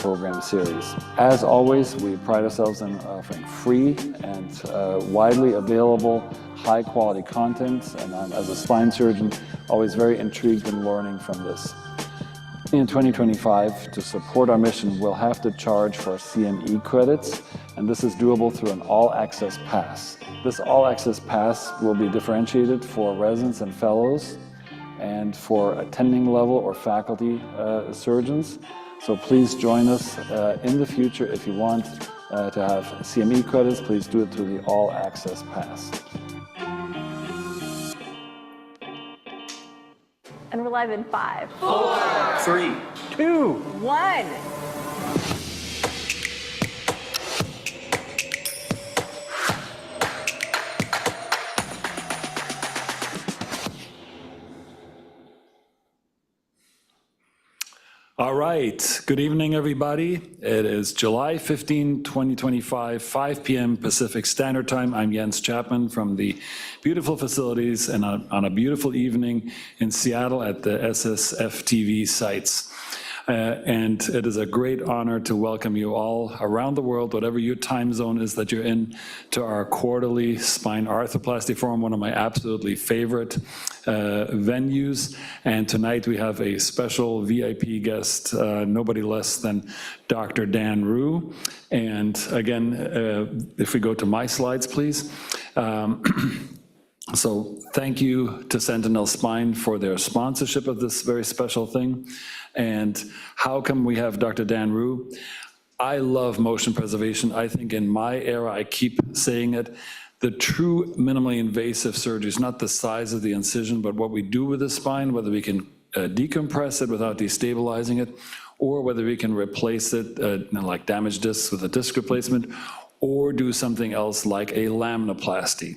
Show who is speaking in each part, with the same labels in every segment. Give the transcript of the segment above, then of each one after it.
Speaker 1: program series. As always, we pride ourselves in offering free and widely available high-quality content, and I'm, as a spine surgeon, always very intrigued in learning from this. In 2025, to support our mission, we'll have to charge for CME credits, and this is doable through an all-access pass. This all-access pass will be differentiated for residents and fellows and for attending level or faculty surgeons. So please join us in the future. If you want to have CME credits, please do it through the all-access pass.
Speaker 2: And we're live in 5,
Speaker 3: 4, 3,
Speaker 4: 2,
Speaker 2: 1.
Speaker 4: All right, good evening, everybody. It is July 15, 2025, 5 p.m. Pacific Standard Time. I'm Jens Chapman from the beautiful facilities and on a beautiful evening in Seattle at the SSF TV sites. And it is a great honor to welcome you all around the world, whatever your time zone is that you're in, to our quarterly Spine Arthroplasty Forum, one of my absolutely favorite venues. And tonight we have a special VIP guest, nobody less than Dr. Dan Riew. And again, if we go to my slides, please. So thank you to Sentinel Spine for their sponsorship of this very special thing. And how come we have Dr. Dan Riew? I love motion preservation. I think in my era, I keep saying it, the true minimally invasive surgery is not the size of the incision, but what we do with the spine, whether we can decompress it without destabilizing it, or whether we can replace it, like damaged discs with a disc replacement, or do something else like a laminoplasty.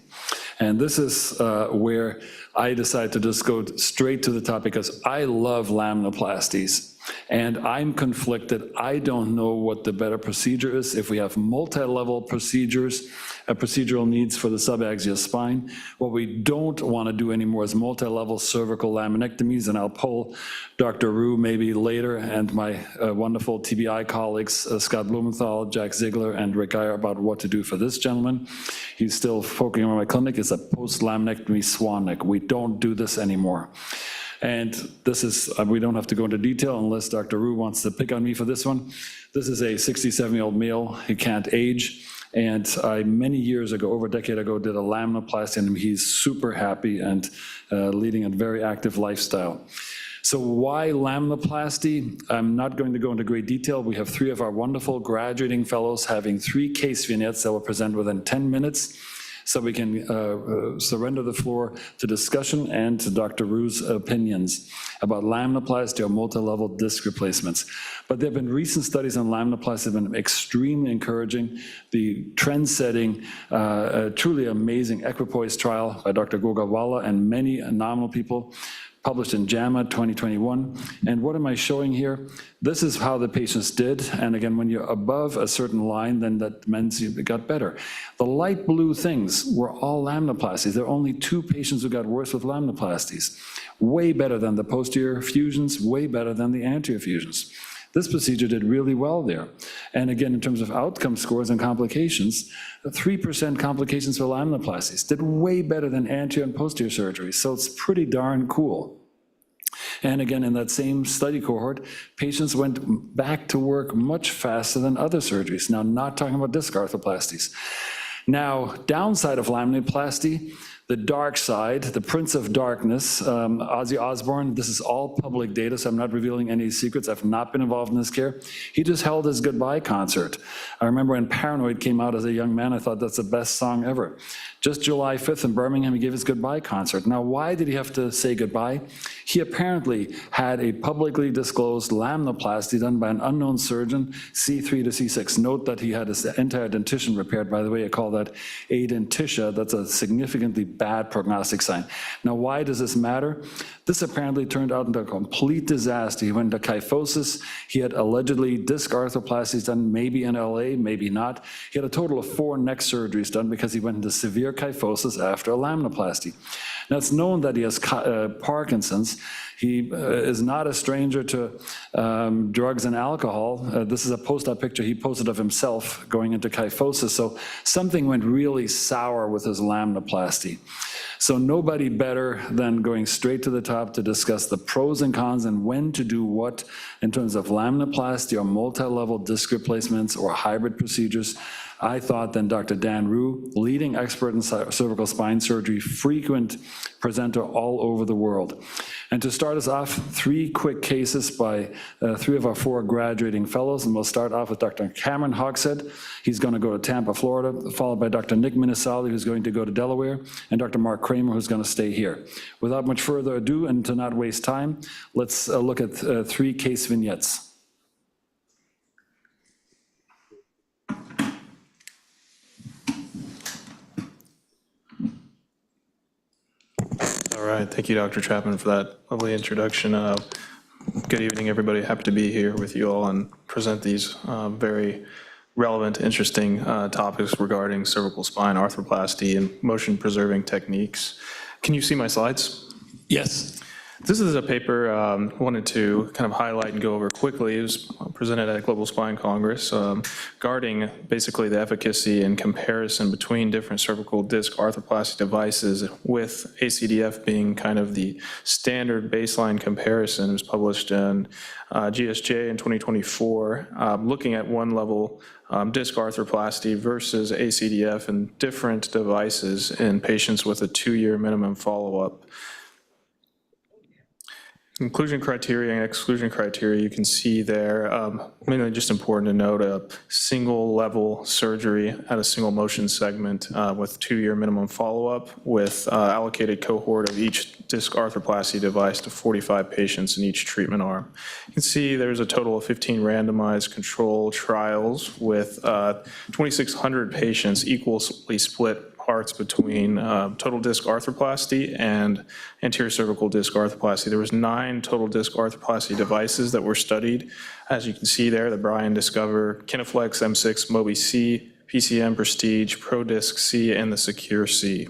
Speaker 4: And this is where I decided to just go straight to the topic, because I love laminoplasties. And I'm conflicted. I don't know what the better procedure is. If we have multi-level procedures, procedural needs for the subaxial spine, what we don't want to do anymore is multi-level cervical laminectomies, and I'll poll Dr. Riew maybe later, and my wonderful TBI colleagues, Scott Blumenthal, Jack Ziegler, and Rick Geyer, about what to do for this gentleman. He's still focusing on my clinic. It's a post-laminectomy swan neck. We don't do this anymore. And this is, we don't have to go into detail unless Dr. Riew wants to pick on me for this one. This is a 67-year-old male. He can't age. And I, many years ago, over a decade ago, did a laminoplasty on him. He's super happy and leading a very active lifestyle. So why laminoplasty? I'm not going to go into great detail. We have 3 of our wonderful graduating fellows having 3 case vignettes that will present within 10 minutes. So we can surrender the floor to discussion and to Dr. Riew's opinions about laminoplasty or multi-level disc replacements. But there have been recent studies on laminoplasty that have been extremely encouraging. The trend-setting, truly amazing equipoise trial by Dr. Gogawala and many nominal people, published in JAMA 2021. And what am I showing here? This is how the patients did. And again, when you're above a certain line, then that means you got better. The light blue things were all laminoplasties. There are only 2 patients who got worse with laminoplasties. Way better than the posterior fusions, way better than the anterior fusions. This procedure did really well there. And again, in terms of outcome scores and complications, 3% complications for laminoplasties did way better than anterior and posterior surgery. So it's pretty darn cool. And again, in that same study cohort, patients went back to work much faster than other surgeries. Now, not talking about disc arthroplasties. Now, downside of laminoplasty, the dark side, the Prince of Darkness, Ozzy Osbourne, this is all public data, so I'm not revealing any secrets. I've not been involved in this care. He just held his goodbye concert. I remember when Paranoid came out as a young man, I thought that's the best song ever. Just July 5th in Birmingham, he gave his goodbye concert. Now, why did he have to say goodbye? He apparently had a publicly disclosed laminoplasty done by an unknown surgeon, C3 to C6. Note that he had his entire dentition repaired. By the way, I call that adentitia. That's a significantly bad prognostic sign. Now, why does this matter? This apparently turned out into a complete disaster. He went into kyphosis. He had allegedly disc arthroplasties done, maybe in LA, maybe not. He had a total of 4 neck surgeries done because he went into severe kyphosis after a laminoplasty. Now, it's known that he has Parkinson's. He is not a stranger to drugs and alcohol. This is a post-op picture he posted of himself going into kyphosis. So something went really sour with his laminoplasty. So nobody better than going straight to the top to discuss the pros and cons and when to do what in terms of laminoplasty or multi-level disc replacements or hybrid procedures, I thought, than Dr. Dan Riew, leading expert in cervical spine surgery, frequent presenter all over the world. And to start us off, 3 quick cases by 3 of our 4 graduating fellows, and we'll start off with Dr. Cameron Hogshead. He's going to go to Tampa, Florida, followed by Dr. Nick Minisali, who's going to go to Delaware, and Dr. Mark Kramer, who's going to stay here. Without much further ado, and to not waste time, let's look at 3 case vignettes.
Speaker 3: All right, thank you, Dr. Chapman, for that lovely introduction. Good evening, everybody. Happy to be here with you all and present these very relevant, interesting topics regarding cervical spine arthroplasty and motion-preserving techniques. Can you see my slides?
Speaker 4: Yes.
Speaker 3: This is a paper I wanted to kind of highlight and go over quickly. It was presented at Global Spine Congress regarding basically the efficacy and comparison between different cervical disc arthroplasty devices, with ACDF being kind of the standard baseline comparison. It was published in GSJ in 2024, looking at one-level disc arthroplasty versus ACDF and different devices in patients with a 2-year minimum follow-up. Inclusion criteria and exclusion criteria, you can see there, mainly just important to note a single level surgery at a single motion segment with 2-year minimum follow-up with allocated cohort of each disc arthroplasty device to 45 patients in each treatment arm. You can see there's a total of 15 randomized control trials with 2,600 patients equally split parts between total disc arthroplasty and anterior cervical disc arthroplasty. There was 9 total disc arthroplasty devices that were studied. As you can see there, the Bryan Discover, Kineflex M6, Mobi C, PCM Prestige, ProDisc C, and the Secure C.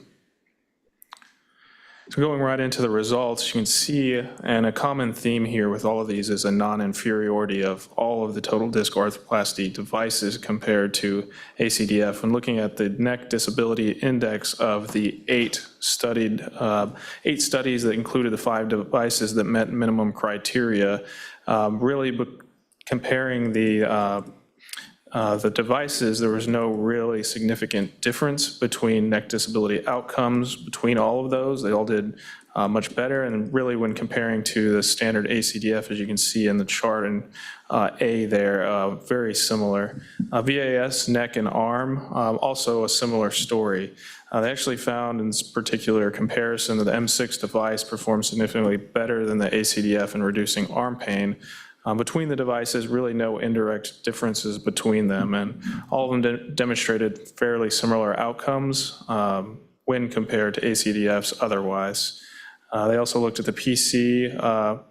Speaker 3: So going right into the results, you can see, and a common theme here with all of these is a non-inferiority of all of the total disc arthroplasty devices compared to ACDF. When looking at the neck disability index of the 8 studies that included the 5 devices that met minimum criteria, really comparing the devices, there was no really significant difference between neck disability outcomes between all of those. They all did much better, and really when comparing to the standard ACDF, as you can see in the chart in A there, very similar. VAS, neck and arm, also a similar story. They actually found in this particular comparison that the M6 device performed significantly better than the ACDF in reducing arm pain. Between the devices, really no indirect differences between them, and all of them demonstrated fairly similar outcomes when compared to ACDFs otherwise. They also looked at the PCS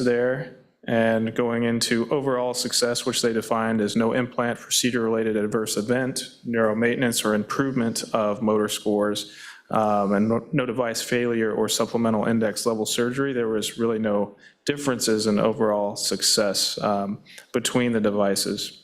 Speaker 3: there, and going into overall success, which they defined as no implant, procedure-related adverse event, neuromaintenance or improvement of motor scores, and no device failure or supplemental index level surgery. There was really no differences in overall success between the devices.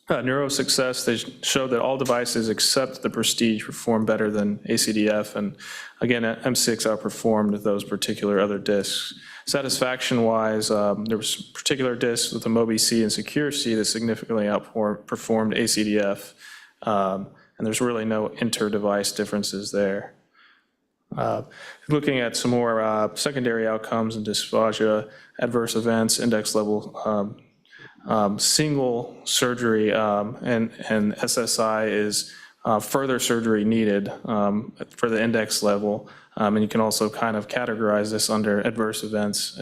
Speaker 3: Neuro success, they showed that all devices except the Prestige performed better than ACDF, and again, M6 outperformed those particular other discs. Satisfaction-wise, there was particular discs with the Mobi C and Secure C that significantly outperformed ACDF, and there's really no inter-device differences there. Looking at some more secondary outcomes and dysphagia, adverse events, index level, single surgery and SSI is further surgery needed for the index level. And you can also kind of categorize this under adverse events,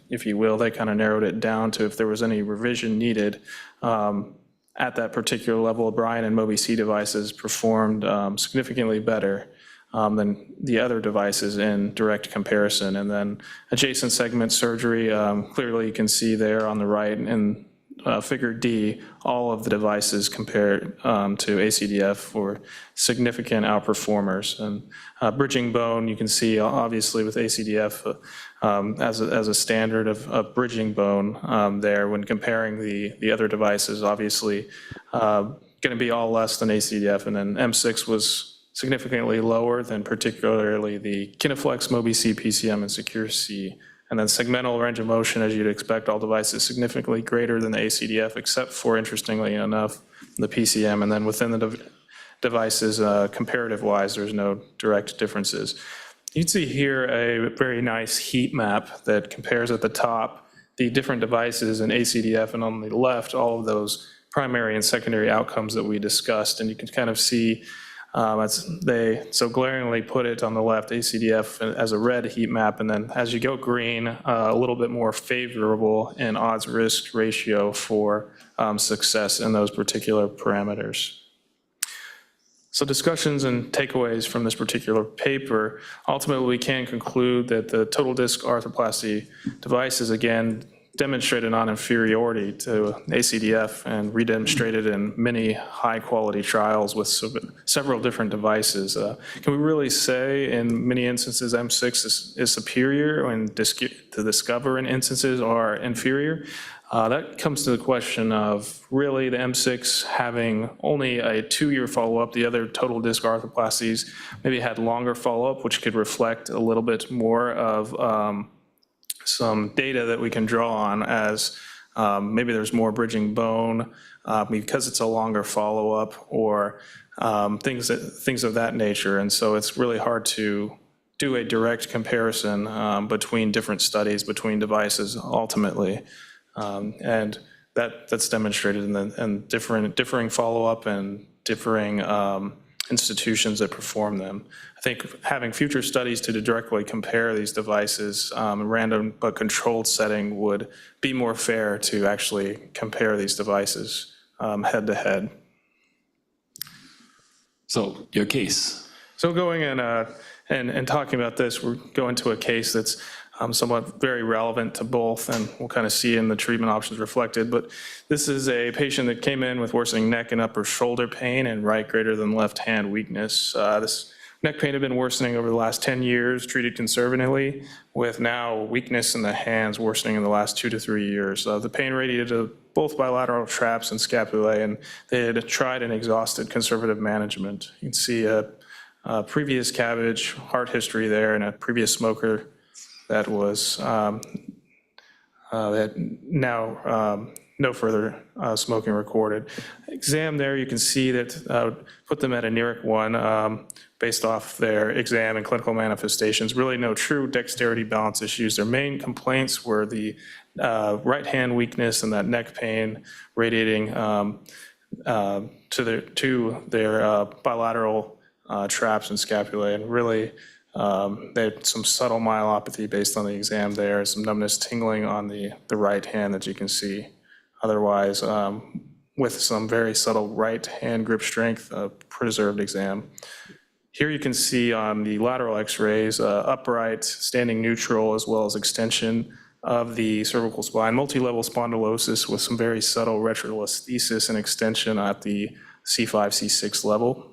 Speaker 3: if you will. They kind of narrowed it down to if there was any revision needed at that particular level. Bryan and Mobi C devices performed significantly better than the other devices in direct comparison. And then adjacent segment surgery, clearly you can see there on the right in figure D, all of the devices compared to ACDF were significant outperformers. And bridging bone, you can see obviously with ACDF as a standard of bridging bone there when comparing the other devices, obviously going to be all less than ACDF. And then M6 was significantly lower than particularly the Kineflex, Mobi-C, PCM, and Secure-C. And then segmental range of motion, as you'd expect, all devices significantly greater than the ACDF, except for, interestingly enough, the PCM. And then within the devices, comparative-wise, there's no direct differences. You can see here a very nice heat map that compares at the top the different devices in ACDF, and on the left, all of those primary and secondary outcomes that we discussed. And you can kind of see they so glaringly put it on the left, ACDF as a red heat map, and then as you go green, a little bit more favorable in odds-risk ratio for success in those particular parameters. So discussions and takeaways from this particular paper, ultimately we can conclude that the total disc arthroplasty devices, again, demonstrated non-inferiority to ACDF and redemonstrated in many high-quality trials with several different devices. Can we really say in many instances M6 is superior and the Discover in instances are inferior? That comes to the question of really the M6 having only a 2-year follow-up. The other total disc arthroplasties maybe had longer follow-up, which could reflect a little bit more of some data that we can draw on as maybe there's more bridging bone because it's a longer follow-up or things of that nature. And so it's really hard to do a direct comparison between different studies, between devices ultimately. And that's demonstrated in differing follow-up and differing institutions that perform them. I think having future studies to directly compare these devices in random but controlled setting would be more fair to actually compare these devices head to head.
Speaker 4: So your case.
Speaker 3: So going and talking about this, we're going to a case that's somewhat very relevant to both, and we'll kind of see in the treatment options reflected. But this is a patient that came in with worsening neck and upper shoulder pain and right greater than left hand weakness. This neck pain had been worsening over the last 10 years, treated conservatively, with now weakness in the hands worsening in the last 2 to 3 years. The pain radiated to both bilateral traps and scapulae, and they had tried and exhausted conservative management. You can see a previous CABG, heart history there, and a previous smoker that was that now no further smoking recorded. Exam there, you can see that put them at a NERIC 1 based off their exam and clinical manifestations. Really no true dexterity balance issues. Their main complaints were the right hand weakness and that neck pain radiating to their bilateral traps and scapulae, and really they had some subtle myelopathy based on the exam there, some numbness, tingling on the right hand that you can see. Otherwise, with some very subtle right hand grip strength, preserved exam. Here you can see on the lateral x-rays, upright, standing neutral, as well as extension of the cervical spine, multi-level spondylosis with some very subtle retrolisthesis and extension at the C5, C6 level.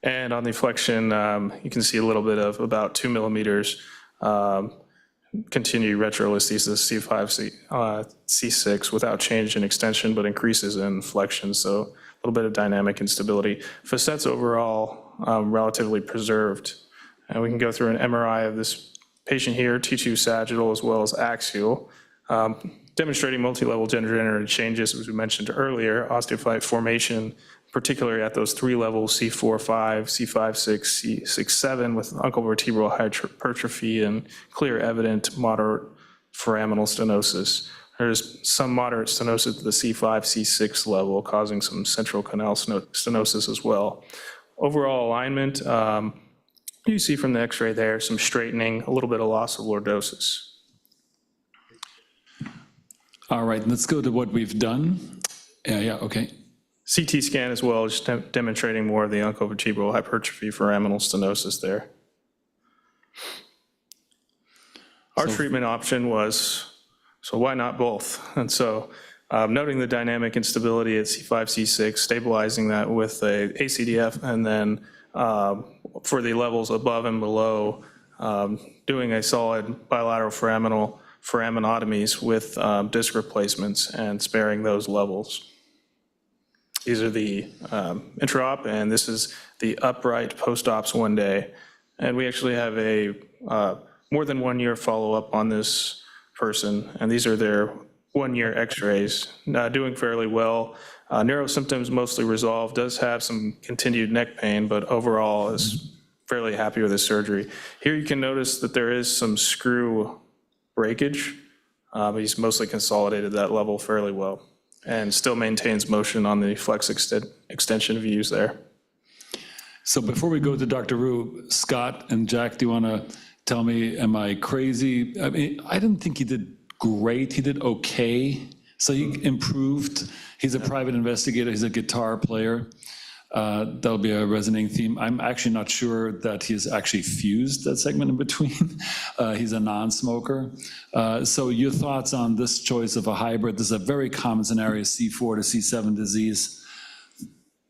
Speaker 3: And on the flexion, you can see a little bit of about 2 millimeters continued retrolisthesis C5, C6 without change in extension, but increases in flexion. So a little bit of dynamic instability. Facets overall relatively preserved. And we can go through an MRI of this patient here, T2 sagittal as well as axial, demonstrating multi-level gender-generated changes, as we mentioned earlier, osteophyte formation, particularly at those 3 levels, C4, 5, C5, 6, C6, 7, with uncovertebral hypertrophy and clear evident moderate foraminal stenosis. There's some moderate stenosis at the C5, C6 level, causing some central canal stenosis as well. Overall alignment, you see from the x-ray there, some straightening, a little bit of loss of lordosis.
Speaker 4: All right, let's go to what we've done. Yeah, okay.
Speaker 3: CT scan as well, just demonstrating more of the uncovertebral hypertrophy foraminal stenosis there. Our
Speaker 4: So
Speaker 3: treatment option was, so why not both? And so noting the dynamic instability at C5, C6, stabilizing that with a ACDF, and then for the levels above and below, doing a solid bilateral foraminotomies with disc replacements and sparing those levels. These are the intra-op, and this is the upright post-ops 1 day. And we actually have a more than 1 year follow-up on this person, and these are their 1 year x-rays, doing fairly well. Neuro symptoms mostly resolved, does have some continued neck pain, but overall is fairly happy with his surgery. Here you can notice that there is some screw breakage, but he's mostly consolidated that level fairly well and still maintains motion on the flex extension views there.
Speaker 4: So before we go to Dr. Riew, Scott and Jack, do you want to tell me, am I crazy? I mean, I didn't think he did great. He did okay. So he improved. He's a private investigator. He's a guitar player. That'll be a resonating theme. I'm actually not sure that he's actually fused that segment in between. He's a non-smoker. So your thoughts on this choice of a hybrid? This is a very common scenario, C4 to C7 disease.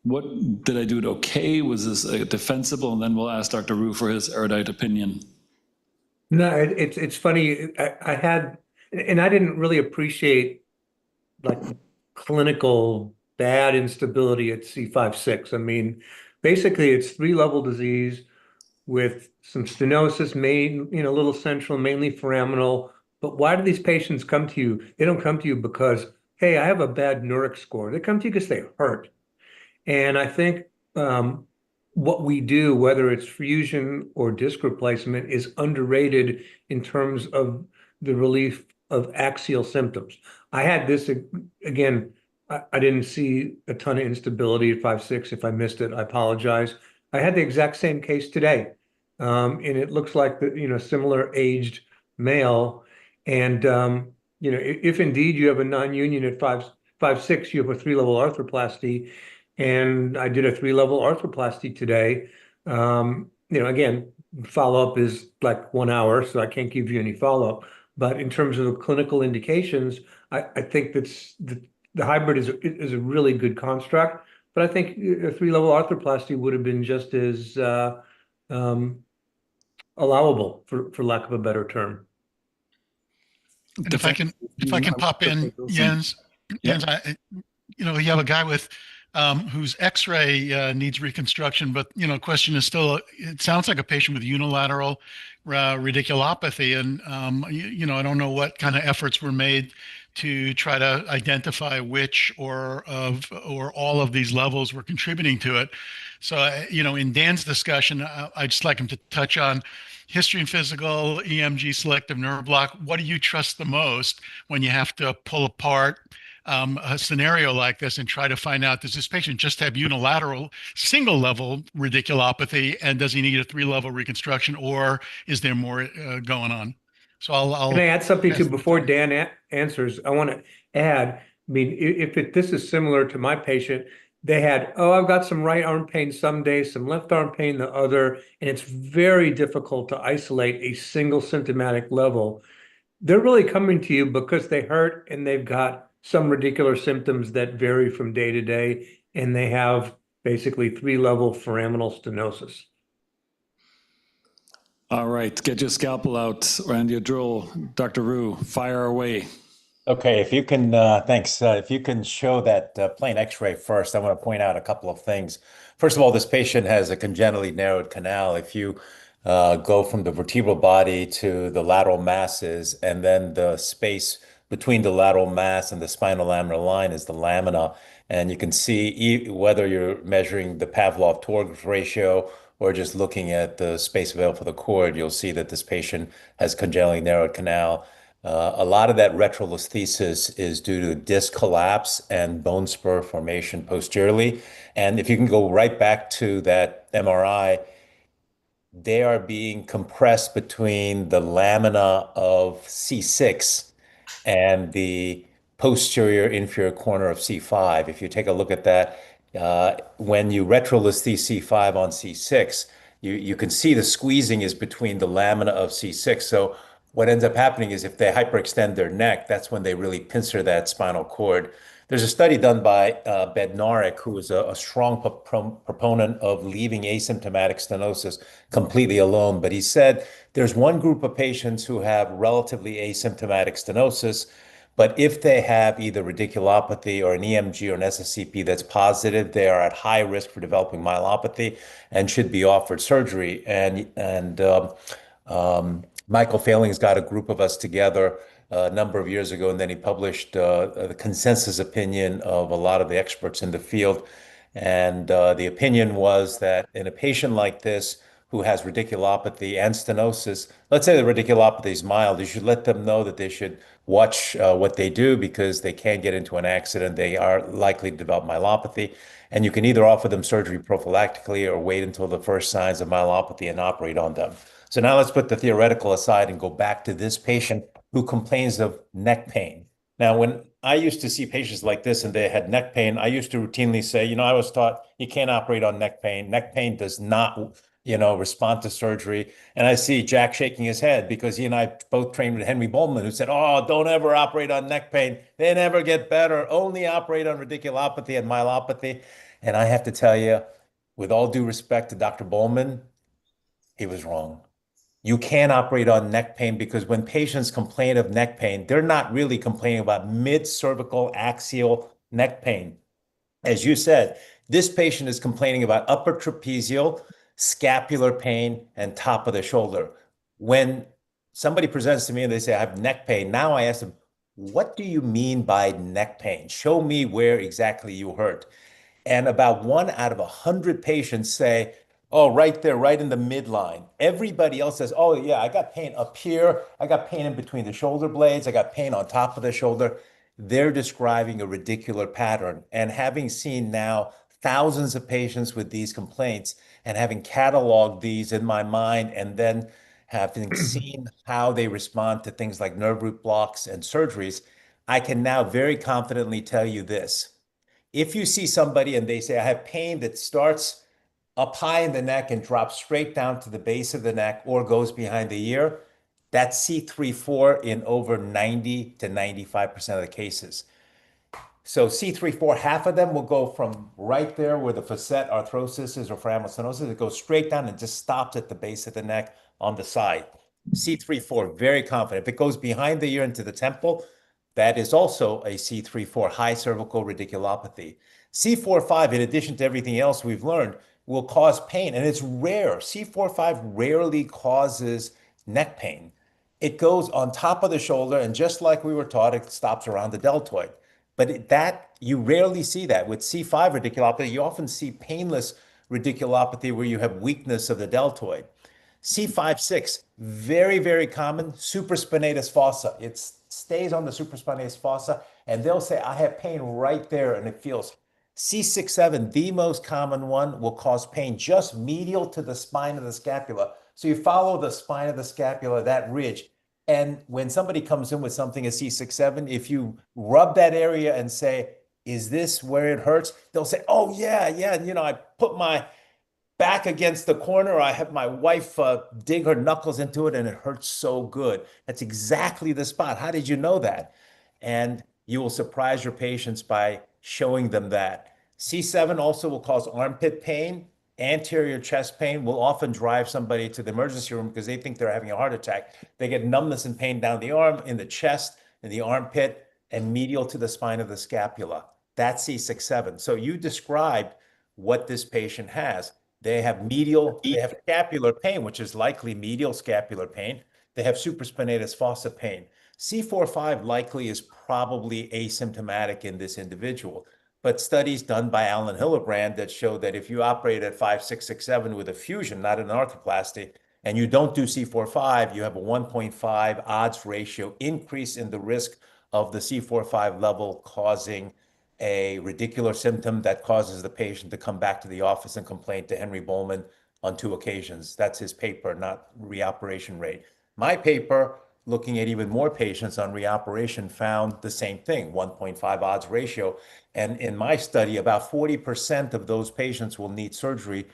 Speaker 4: What did I do it okay? Was this defensible? And then we'll ask Dr. Riew for his erudite opinion.
Speaker 5: No, it's funny. I had, and I didn't really appreciate like clinical bad instability at C5-6. I mean, basically it's 3-level disease with some stenosis, a little central, mainly foraminal. But why do these patients come to you? They don't come to you because, hey, I have a bad neuric score. They come to you because they hurt. And I think what we do, whether it's fusion or disc replacement, is underrated in terms of the relief of axial symptoms. I had this, again, I didn't see a ton of instability at 5-6. If I missed it, I apologize. I had the exact same case today. And it looks like the, similar aged male. And, if indeed you have a non-union at 5-6, you have a 3-level arthroplasty. And I did a 3-level arthroplasty today. Again, follow-up is like 1 hour, so I can't give you any follow-up. But in terms of the clinical indications, I think that's the hybrid is a really good construct. But I think a 3-level arthroplasty would have been just as allowable, for lack of a better term.
Speaker 6: And if I can pop in, Jens,
Speaker 4: Yeah.
Speaker 6: you have a guy with whose X-ray needs reconstruction, but question is still, it sounds like a patient with unilateral radiculopathy, and I don't know what kind of efforts were made to try to identify which or all of these levels were contributing to it. So in Dan's discussion, I'd just like him to touch on history and physical, EMG, selective nerve block. What do you trust the most when you have to pull apart a scenario like this and try to find out, does this patient just have unilateral single level radiculopathy, and does he need a 3-level reconstruction, or is there more going on? So
Speaker 5: Can I add something too before Dan answers? I want to add, I mean, if this is similar to my patient, they had, I've got some right arm pain some days, some left arm pain the other, and it's very difficult to isolate a single symptomatic level. They're really coming to you because they hurt and they've got some radicular symptoms that vary from day to day, and they have basically 3-level foraminal stenosis.
Speaker 4: All right, get your scalpel out and your drill. Dr. Riew, fire away.
Speaker 7: Okay, if you can, thanks. If you can show that plain X-ray first, I want to point out a couple of things. First of all, this patient has a congenitally narrowed canal. If you go from the vertebral body to the lateral masses, and then the space between the lateral mass and the spinal laminar line is the lamina. And you can see whether you're measuring the Pavlov-Torg ratio or just looking at the space available for the cord, you'll see that this patient has congenitally narrowed canal. A lot of that retrolisthesis is due to disc collapse and bone spur formation posteriorly. And if you can go right back to that MRI, they are being compressed between the lamina of C6 and the posterior inferior corner of C5. If you take a look at that, when you retrolisthese C5 on C6, you can see the squeezing is between the lamina of C6. So what ends up happening is if they hyperextend their neck, that's when they really pincer that spinal cord. There's a study done by Bednarik, who is a strong proponent of leaving asymptomatic stenosis completely alone. But he said there's one group of patients who have relatively asymptomatic stenosis, but if they have either radiculopathy or an EMG or an SSCP that's positive, they are at high risk for developing myelopathy and should be offered surgery. Michael Failing's got a group of us together a number of years ago, and then he published the consensus opinion of a lot of the experts in the field. And the opinion was that in a patient like this who has radiculopathy and stenosis, let's say the radiculopathy is mild, you should let them know that they should watch what they do because they can get into an accident. They are likely to develop myelopathy. And you can either offer them surgery prophylactically or wait until the first signs of myelopathy and operate on them. So now let's put the theoretical aside and go back to this patient who complains of neck pain. Now, when I used to see patients like this and they had neck pain, I used to routinely say, I was taught you can't operate on neck pain. Neck pain does not, respond to surgery. And I see Jack shaking his head because he and I both trained with Henry Bowman, who said, oh, don't ever operate on neck pain. They never get better. Only operate on radiculopathy and myelopathy. And I have to tell you, with all due respect to Dr. Bowman, he was wrong. You can operate on neck pain because when patients complain of neck pain, they're not really complaining about mid-cervical axial neck pain. As you said, this patient is complaining about upper trapezial, scapular pain, and top of the shoulder. When somebody presents to me and they say, I have neck pain, now I ask them, what do you mean by neck pain? Show me where exactly you hurt. And about 1 out of 100 patients say, oh, right there, right in the midline. Everybody else says, oh, yeah, I got pain up here. I got pain in between the shoulder blades. I got pain on top of the shoulder. They're describing a radicular pattern. And having seen now thousands of patients with these complaints and having cataloged these in my mind and then having seen how they respond to things like nerve root blocks and surgeries, I can now very confidently tell you this. If you see somebody and they say, I have pain that starts up high in the neck and drops straight down to the base of the neck or goes behind the ear, that's C3-4 in over 90 to 95% of the cases. So C3-4, half of them will go from right there where the facet arthrosis is or foraminal stenosis. It goes straight down and just stops at the base of the neck on the side. C3-4, very confident. If it goes behind the ear into the temple, that is also a C3-4, high cervical radiculopathy. C4-5, in addition to everything else we've learned, will cause pain, and it's rare. C4-5 rarely causes neck pain. It goes on top of the shoulder, and just like we were taught, it stops around the deltoid. But you rarely see that. With C5 radiculopathy, you often see painless radiculopathy where you have weakness of the deltoid. C5-6, very, very common, supraspinatus fossa. It stays on the supraspinatus fossa, and they'll say, I have pain right there, and it feels. C6-7, the most common one, will cause pain just medial to the spine of the scapula. So you follow the spine of the scapula, that ridge. And when somebody comes in with something as C6-7, if you rub that area and say, is this where it hurts? They'll say, oh, yeah. And, I put my back against the corner. I have my wife dig her knuckles into it and it hurts so good. That's exactly the spot. How did you know that? And you will surprise your patients by showing them that. C7 also will cause armpit pain. Anterior chest pain will often drive somebody to the emergency room because they think they're having a heart attack. They get numbness and pain down the arm, in the chest, in the armpit, and medial to the spine of the scapula. That's C6-7. So you described what this patient has. They have scapular pain, which is likely medial scapular pain. They have supraspinatus fossa pain. C4-5 likely is probably asymptomatic in this individual. But studies done by Alan Hillebrand that show that if you operate at 5, 6, 6, 7 with a fusion, not an arthroplasty, and you don't do C4-5, you have a 1.5 odds ratio increase in the risk of the C4-5 level causing a radicular symptom that causes the patient to come back to the office and complain to Henry Bowman on 2 occasions. That's his paper, not reoperation rate. My paper, looking at even more patients on reoperation, found the same thing, 1.5 odds ratio. And in my study, about 40% of those patients will need surgery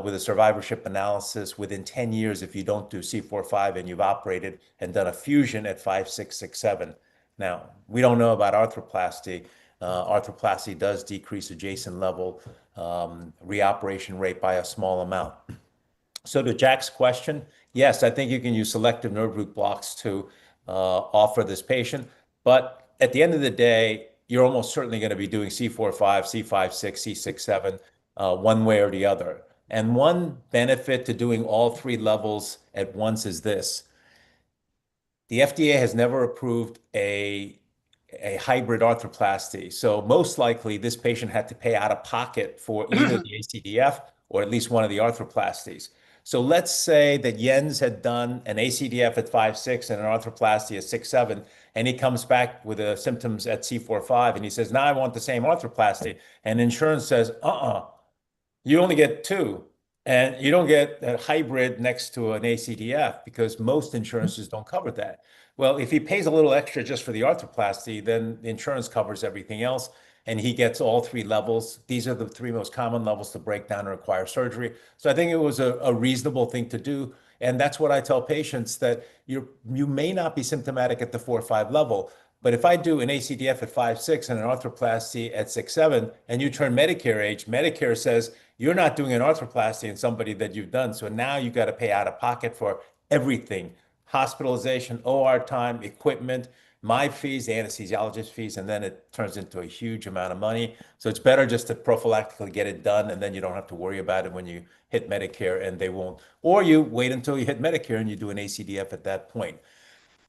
Speaker 7: with a survivorship analysis within 10 years if you don't do C4-5 and you've operated and done a fusion at 5, 6, 6, 7. Now, we don't know about arthroplasty. Arthroplasty does decrease adjacent level reoperation rate by a small amount. So to Jack's question, yes, I think you can use selective nerve root blocks to offer this patient. But at the end of the day, you're almost certainly going to be doing C4-5, C5-6, C6-7, one way or the other. And one benefit to doing all three levels at once is this. The FDA has never approved a hybrid arthroplasty. So most likely this patient had to pay out of pocket for either the ACDF or at least one of the arthroplasties. So let's say that Jens had done an ACDF at 5-6 and an arthroplasty at 6-7, and he comes back with the symptoms at C4-5, and he says, now I want the same arthroplasty. And insurance says, you only get two. And you don't get a hybrid next to an ACDF because most insurances don't cover that. Well, if he pays a little extra just for the arthroplasty, then the insurance covers everything else, and he gets all three levels. These are the three most common levels to break down and require surgery. So I think it was a reasonable thing to do. And that's what I tell patients, that you may not be symptomatic at the 4-5 level, but if I do an ACDF at 5-6 and an arthroplasty at 6-7, and you turn Medicare age, Medicare says you're not doing an arthroplasty in somebody that you've done. So now you got to pay out of pocket for everything: hospitalization, OR time, equipment, my fees, the anesthesiologist fees, and then it turns into a huge amount of money. So it's better just to prophylactically get it done, and then you don't have to worry about it when you hit Medicare, and they won't. Or you wait until you hit Medicare and you do an ACDF at that point.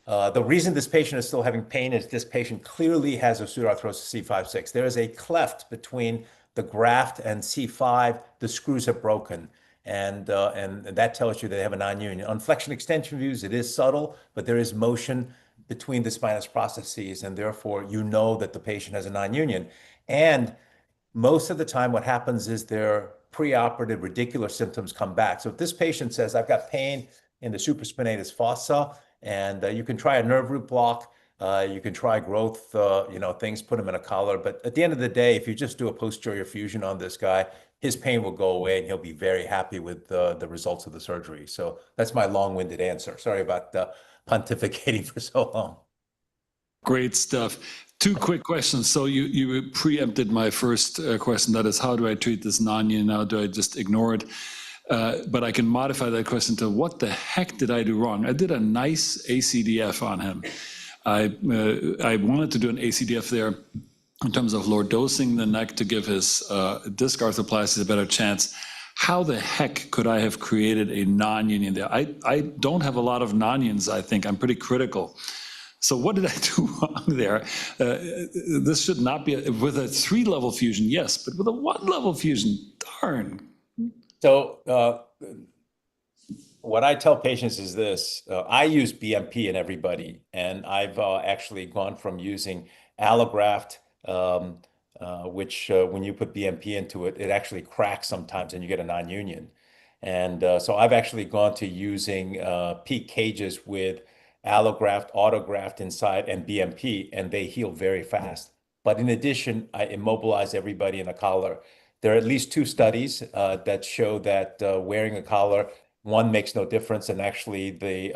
Speaker 7: The reason this patient is still having pain is this patient clearly has a pseudoarthrosis C5-6. There is a cleft between the graft and C5. The screws have broken, and that tells you they have a non-union. On flexion extension views, it is subtle, but there is motion between the spinous processes, and therefore you know that the patient has a non-union. And most of the time what happens is their preoperative radicular symptoms come back. So if this patient says, I've got pain in the supraspinatus fossa, and you can try a nerve root block, you can try growth, things, put him in a collar. But at the end of the day, if you just do a posterior fusion on this guy, his pain will go away and he'll be very happy with the results of the surgery. So that's my long-winded answer. Sorry about pontificating for so long.
Speaker 4: Great stuff. Two quick questions. So you preempted my first question. That is, how do I treat this non-union? Now, do I just ignore it? But I can modify that question to, what the heck did I do wrong? I did a nice ACDF on him. I wanted to do an ACDF there in terms of lordosing the neck to give his disc arthroplasty a better chance. How the heck could I have created a non-union there? I don't have a lot of non-unions, I think. I'm pretty critical. So what did I do wrong there? This should not be, with a 3-level fusion, yes, but with a 1-level fusion, darn.
Speaker 7: So what I tell patients is this: I use BMP in everybody, and I've actually gone from using allograft, which when you put BMP into it, it actually cracks sometimes and you get a non-union. And so I've actually gone to using PEEK cages with allograft, autograft inside, and BMP, and they heal very fast. But in addition, I immobilize everybody in a collar. There are at least 2 studies that show that wearing a collar, one makes no difference, and actually the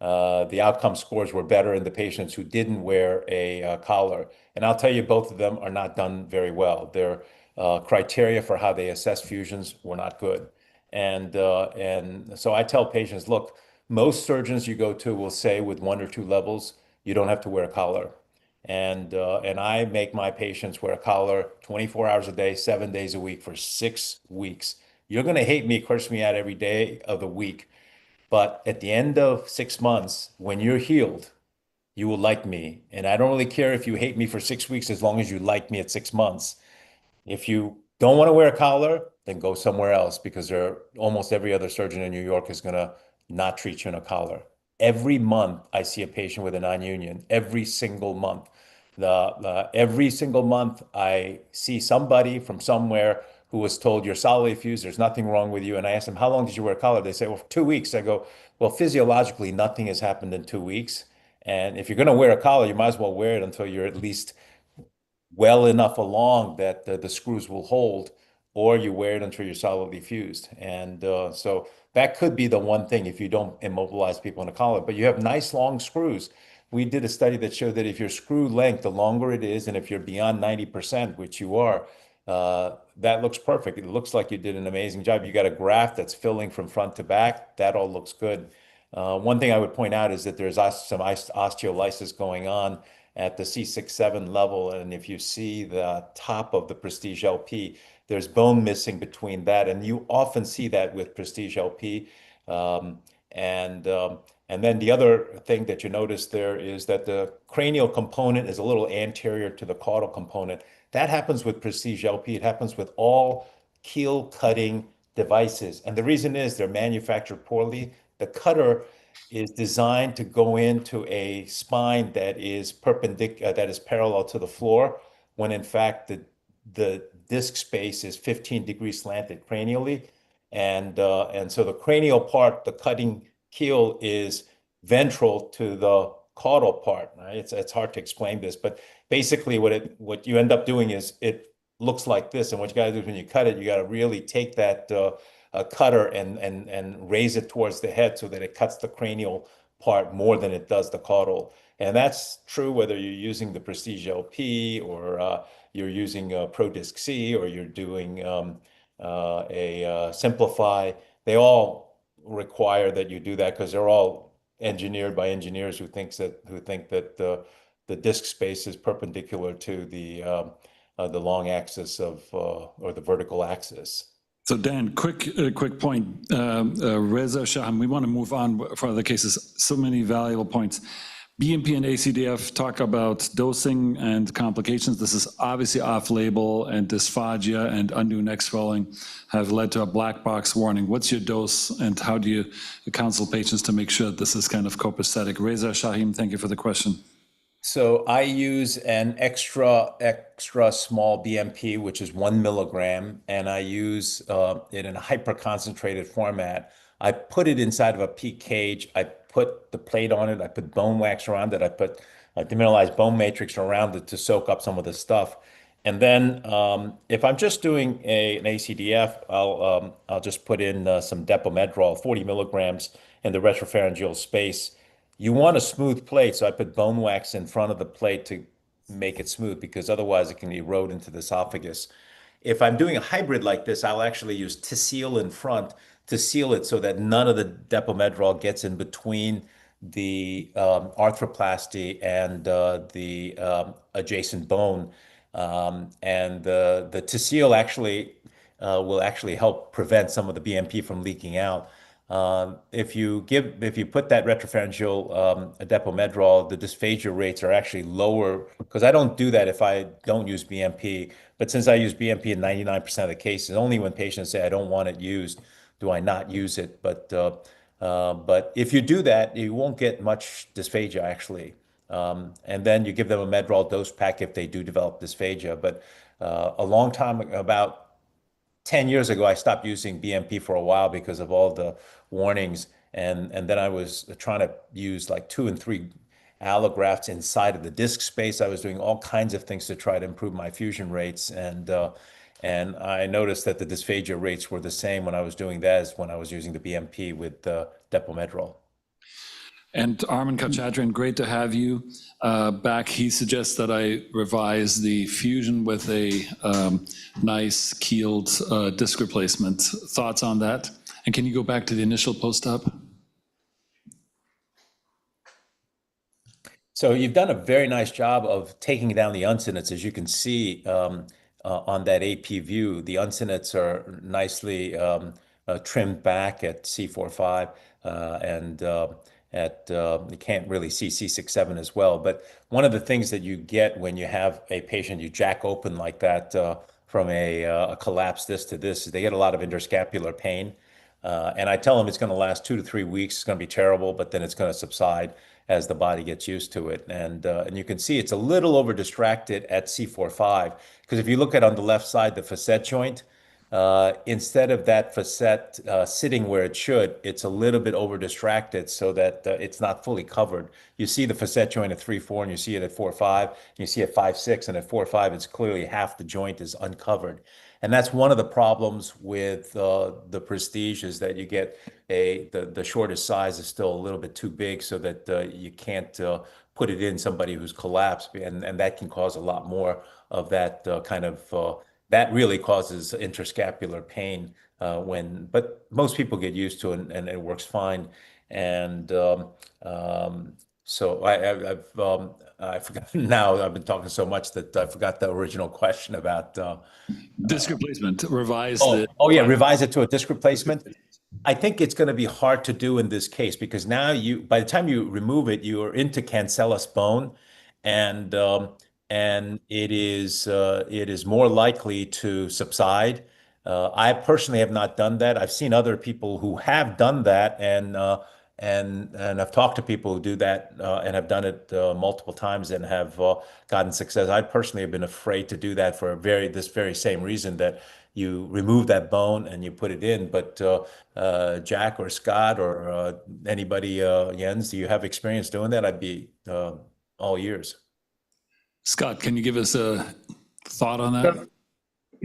Speaker 7: outcome scores were better in the patients who didn't wear a collar. And I'll tell you, both of them are not done very well. Their criteria for how they assess fusions were not good. And so I tell patients, look, most surgeons you go to will say with 1 or 2 levels, you don't have to wear a collar. And I make my patients wear a collar 24 hours a day, 7 days a week for 6 weeks. You're going to hate me, curse me out every day of the week. But at the end of 6 months, when you're healed, you will like me. And I don't really care if you hate me for 6 weeks, as long as you like me at 6 months. If you don't want to wear a collar, then go somewhere else, because almost every other surgeon in New York is going to not treat you in a collar. Every month, I see a patient with a non-union, every single month. Every single month, I see somebody from somewhere who was told, you're solidly fused, there's nothing wrong with you. And I ask them, how long did you wear a collar? They say, well, 2 weeks. I go, well, physiologically, nothing has happened in 2 weeks. And if you're going to wear a collar, you might as well wear it until you're at least well enough along that the screws will hold. or you wear it until you're solidly fused. And so that could be the one thing if you don't immobilize people in a collar. But you have nice long screws. We did a study that showed that if your screw length, the longer it is, and if you're beyond 90%, which you are, that looks perfect. It looks like you did an amazing job. You got a graft that's filling from front to back. That all looks good. One thing I would point out is that there's some osteolysis going on at the C6-7 level. And if you see the top of the Prestige LP, there's bone missing between that. And you often see that with Prestige LP. Um, and, um, and then the other thing that you notice there is that the cranial component is a little anterior to the caudal component. That happens with Prestige LP. It happens with all keel cutting devices. And the reason is they're manufactured poorly. The cutter is designed to go into a spine that is perpendicular, that is parallel to the floor, when in fact the disc space is 15 degrees slanted cranially. And so the cranial part, the cutting keel, is ventral to the caudal part, right? It's hard to explain this, but basically what you end up doing is it looks like this. And what you got to do is when you cut it, you got to really take that cutter and raise it towards the head so that it cuts the cranial part more than it does the caudal. And that's true whether you're using the Prestige LP or you're using Pro Disc C or you're doing a Simplify. They all require that you do that because they're all engineered by engineers who think that the disc space is perpendicular to the long axis of or the vertical axis.
Speaker 4: So Dan, quick point. Reza Shaham, we want to move on for other cases. So many valuable points. BMP and ACDF talk about dosing and complications. This is obviously off-label, and dysphagia and undue neck swelling have led to a black box warning. What's your dose, and how do you counsel patients to make sure that this is kind of copacetic? Reza Shahim, thank you for the question.
Speaker 7: So I use an extra small BMP, which is 1 milligram, and I use it in a hyper-concentrated format. I put it inside of a peak cage. I put the plate on it. I put bone wax around it. I put demineralized bone matrix around it to soak up some of the stuff. And then if I'm just doing an ACDF, I'll just put in some Depomedrol, 40 milligrams in the retropharyngeal space. You want a smooth plate, so I put bone wax in front of the plate to make it smooth because otherwise it can erode into the esophagus. If I'm doing a hybrid like this, I'll actually use Tacil in front to seal it so that none of the Depomedrol gets in between the arthroplasty and the adjacent bone. And the Tacil actually will actually help prevent some of the BMP from leaking out. If you put that retropharyngeal Depomedrol, the dysphagia rates are actually lower because I don't do that if I don't use BMP. But since I use BMP in 99% of the cases, only when patients say I don't want it used do I not use it. But if you do that, you won't get much dysphagia actually. And then you give them a Medrol dose pack if they do develop dysphagia. But a long time, about 10 years ago, I stopped using BMP for a while because of all the warnings. And then I was trying to use like 2 and 3 allografts inside of the disc space. I was doing all kinds of things to try to improve my fusion rates. And I noticed that the dysphagia rates were the same when I was doing that as when I was using the BMP with Depomedrol.
Speaker 4: And Armin Kachaturian, great to have you back. He suggests that I revise the fusion with a nice keeled disc replacement. Thoughts on that? And can you go back to the initial post-op?
Speaker 7: So you've done a very nice job of taking down the uncinets. As you can see on that AP view, the uncinets are nicely trimmed back at C4-5 and you can't really see C6-7 as well. But one of the things that you get when you have a patient you jack open like that from a collapsed disc to this is they get a lot of interscapular pain. And I tell them it's going to last 2 to 3 weeks. It's going to be terrible, but then it's going to subside as the body gets used to it. And you can see it's a little over distracted at C4-5 because if you look at on the left side, the facet joint, instead of that facet sitting where it should, it's a little bit over distracted so that it's not fully covered. You see the facet joint at 3-4, and you see it at 4-5, and you see it 5-6, and at 4-5, it's clearly half the joint is uncovered. And that's one of the problems with the Prestige is that you get the shortest size is still a little bit too big so that you can't put it in somebody who's collapsed, and that can cause a lot more of that that really causes interscapular pain but most people get used to it and it works fine. And so I forgot now. I've been talking so much that I forgot the original question about.
Speaker 4: Disc replacement, revise
Speaker 7: Yeah, revise it to a disc replacement. I think it's going to be hard to do in this case because now by the time you remove it, you are into cancellous bone, and it is more likely to subside. I personally have not done that. I've seen other people who have done that, and I've talked to people who do that and have done it multiple times and have gotten success. I personally have been afraid to do that for this very same reason, that you remove that bone and you put it in. But Jack or Scott or anybody, Jens, do you have experience doing that? I'd be all ears.
Speaker 4: Scott, can you give us a thought on that?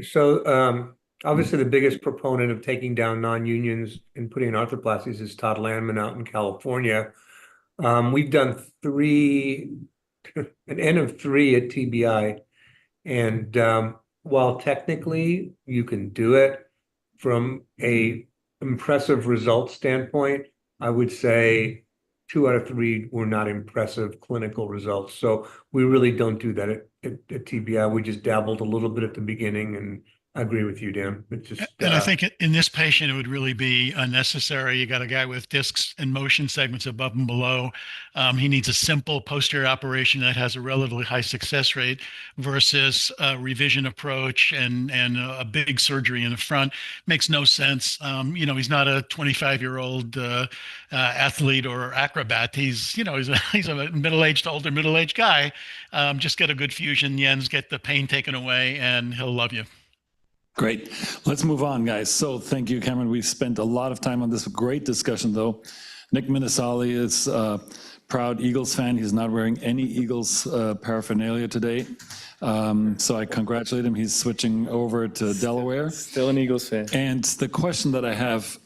Speaker 5: So obviously the biggest proponent of taking down non-unions and putting in arthroplasties is Todd Landman out in California. We've done an N of 3 at TBI. And while technically you can do it from a impressive result standpoint, I would say 2 out of 3 were not impressive clinical results. So we really don't do that at TBI. We just dabbled a little bit at the beginning, and I agree with you, Dan. It's just,
Speaker 6: and I think in this patient, it would really be unnecessary. You got a guy with discs and motion segments above and below. He needs a simple posterior operation that has a relatively high success rate versus a revision approach and a big surgery in the front. Makes no sense. He's not a 25-year-old athlete or acrobat. He's a older middle-aged guy. Just get a good fusion, Jens, get the pain taken away, and he'll love you.
Speaker 4: Great. Let's move on, guys. So thank you, Cameron. We spent a lot of time on this. Great discussion, though. Nick Minasali is a proud Eagles fan. He's not wearing any Eagles paraphernalia today. So I congratulate him. He's switching over to Delaware.
Speaker 3: Still an Eagles fan.
Speaker 4: And the question that I have,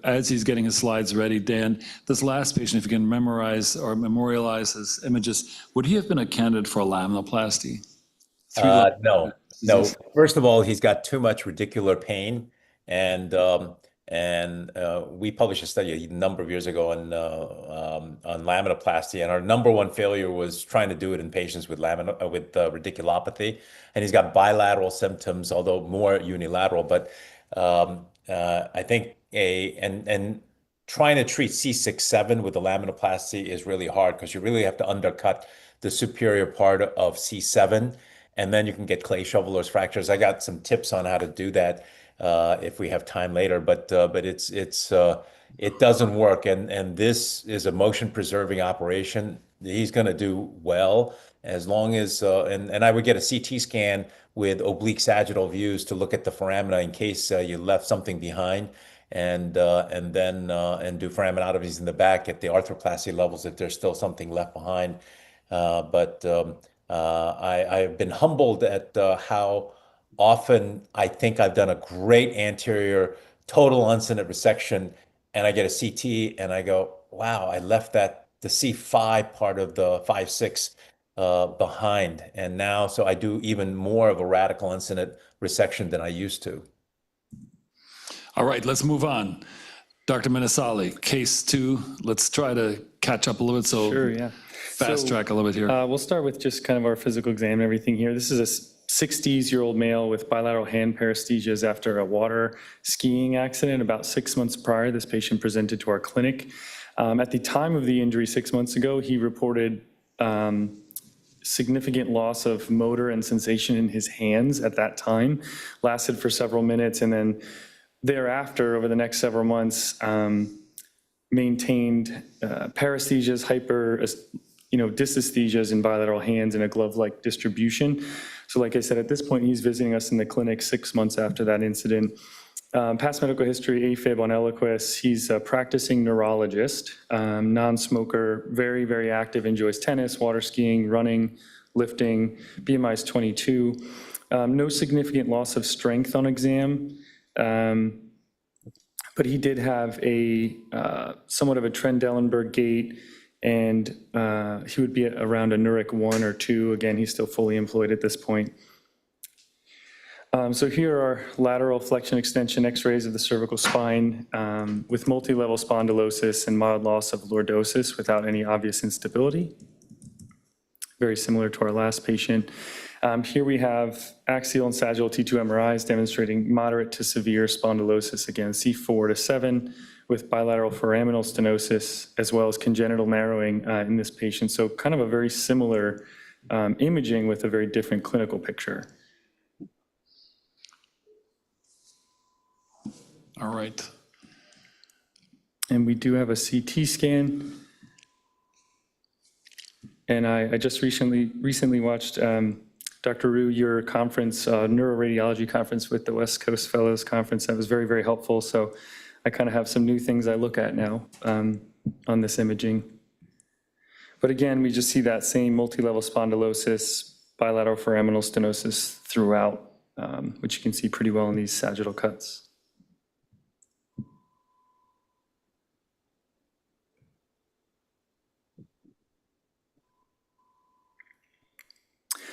Speaker 4: as he's getting his slides ready, Dan, this last patient, if you can memorize or memorialize his images, would he have been a candidate for a laminoplasty?
Speaker 7: No. First of all, he's got too much radicular pain, and we published a study a number of years ago on laminoplasty, and our number one failure was trying to do it in patients with radiculopathy, and he's got bilateral symptoms, although more unilateral. But I think trying to treat C6-7 with the laminoplasty is really hard because you really have to undercut the superior part of C7. And then you can get clay shovelers fractures. I got some tips on how to do that if we have time later, but it doesn't work. And this is a motion preserving operation. He's going to do well as long as and I would get a CT scan with oblique sagittal views to look at the foramina in case you left something behind, and then do foraminotomies in the back at the arthroplasty levels if there's still something left behind. I've been humbled at how often I think I've done a great anterior total uncinate resection, and I get a CT and I go, wow, I left the C5 part of the 5-6 behind. And now, so I do even more of a radical uncinate resection than I used to.
Speaker 4: All right, let's move on. Dr. Minasali, case 2. Let's try to catch up a little bit.
Speaker 8: Sure, yeah.
Speaker 4: Fast track a little bit here.
Speaker 8: We'll start with just kind of our physical exam and everything here. This is a 60s-year-old male with bilateral hand paresthesias after a water skiing accident about 6 months prior. This patient presented to our clinic. At the time of the injury 6 months ago, he reported significant loss of motor and sensation in his hands at that time, lasted for several minutes, and then thereafter, over the next several months, maintained paresthesias, dysesthesias in bilateral hands in a glove-like distribution. So like I said, at this point, he's visiting us in the clinic 6 months after that incident. Past medical history, AFib on Eliquis. He's a practicing neurologist, non-smoker, very, very active, enjoys tennis, water skiing, running, lifting, BMI is 22. No significant loss of strength on exam, but he did have a somewhat of a Trendelenburg gait, and he would be around a Nurek 1 or 2. Again, he's still fully employed at this point. So here are lateral flexion extension x-rays of the cervical spine with multi-level spondylosis and mild loss of lordosis without any obvious instability. Very similar to our last patient. Here we have axial and sagittal T2 MRIs demonstrating moderate to severe spondylosis, again, C4 to 7, with bilateral foraminal stenosis, as well as congenital narrowing in this patient. So kind of a very similar imaging with a very different clinical picture.
Speaker 4: All right.
Speaker 8: And we do have a CT scan. And I just recently watched Dr. Riew, your conference, neuroradiology conference with the West Coast Fellows Conference. That was very, very helpful. So I kind of have some new things I look at now on this imaging. But again, we just see that same multi-level spondylosis, bilateral foraminal stenosis throughout, which you can see pretty well in these sagittal cuts.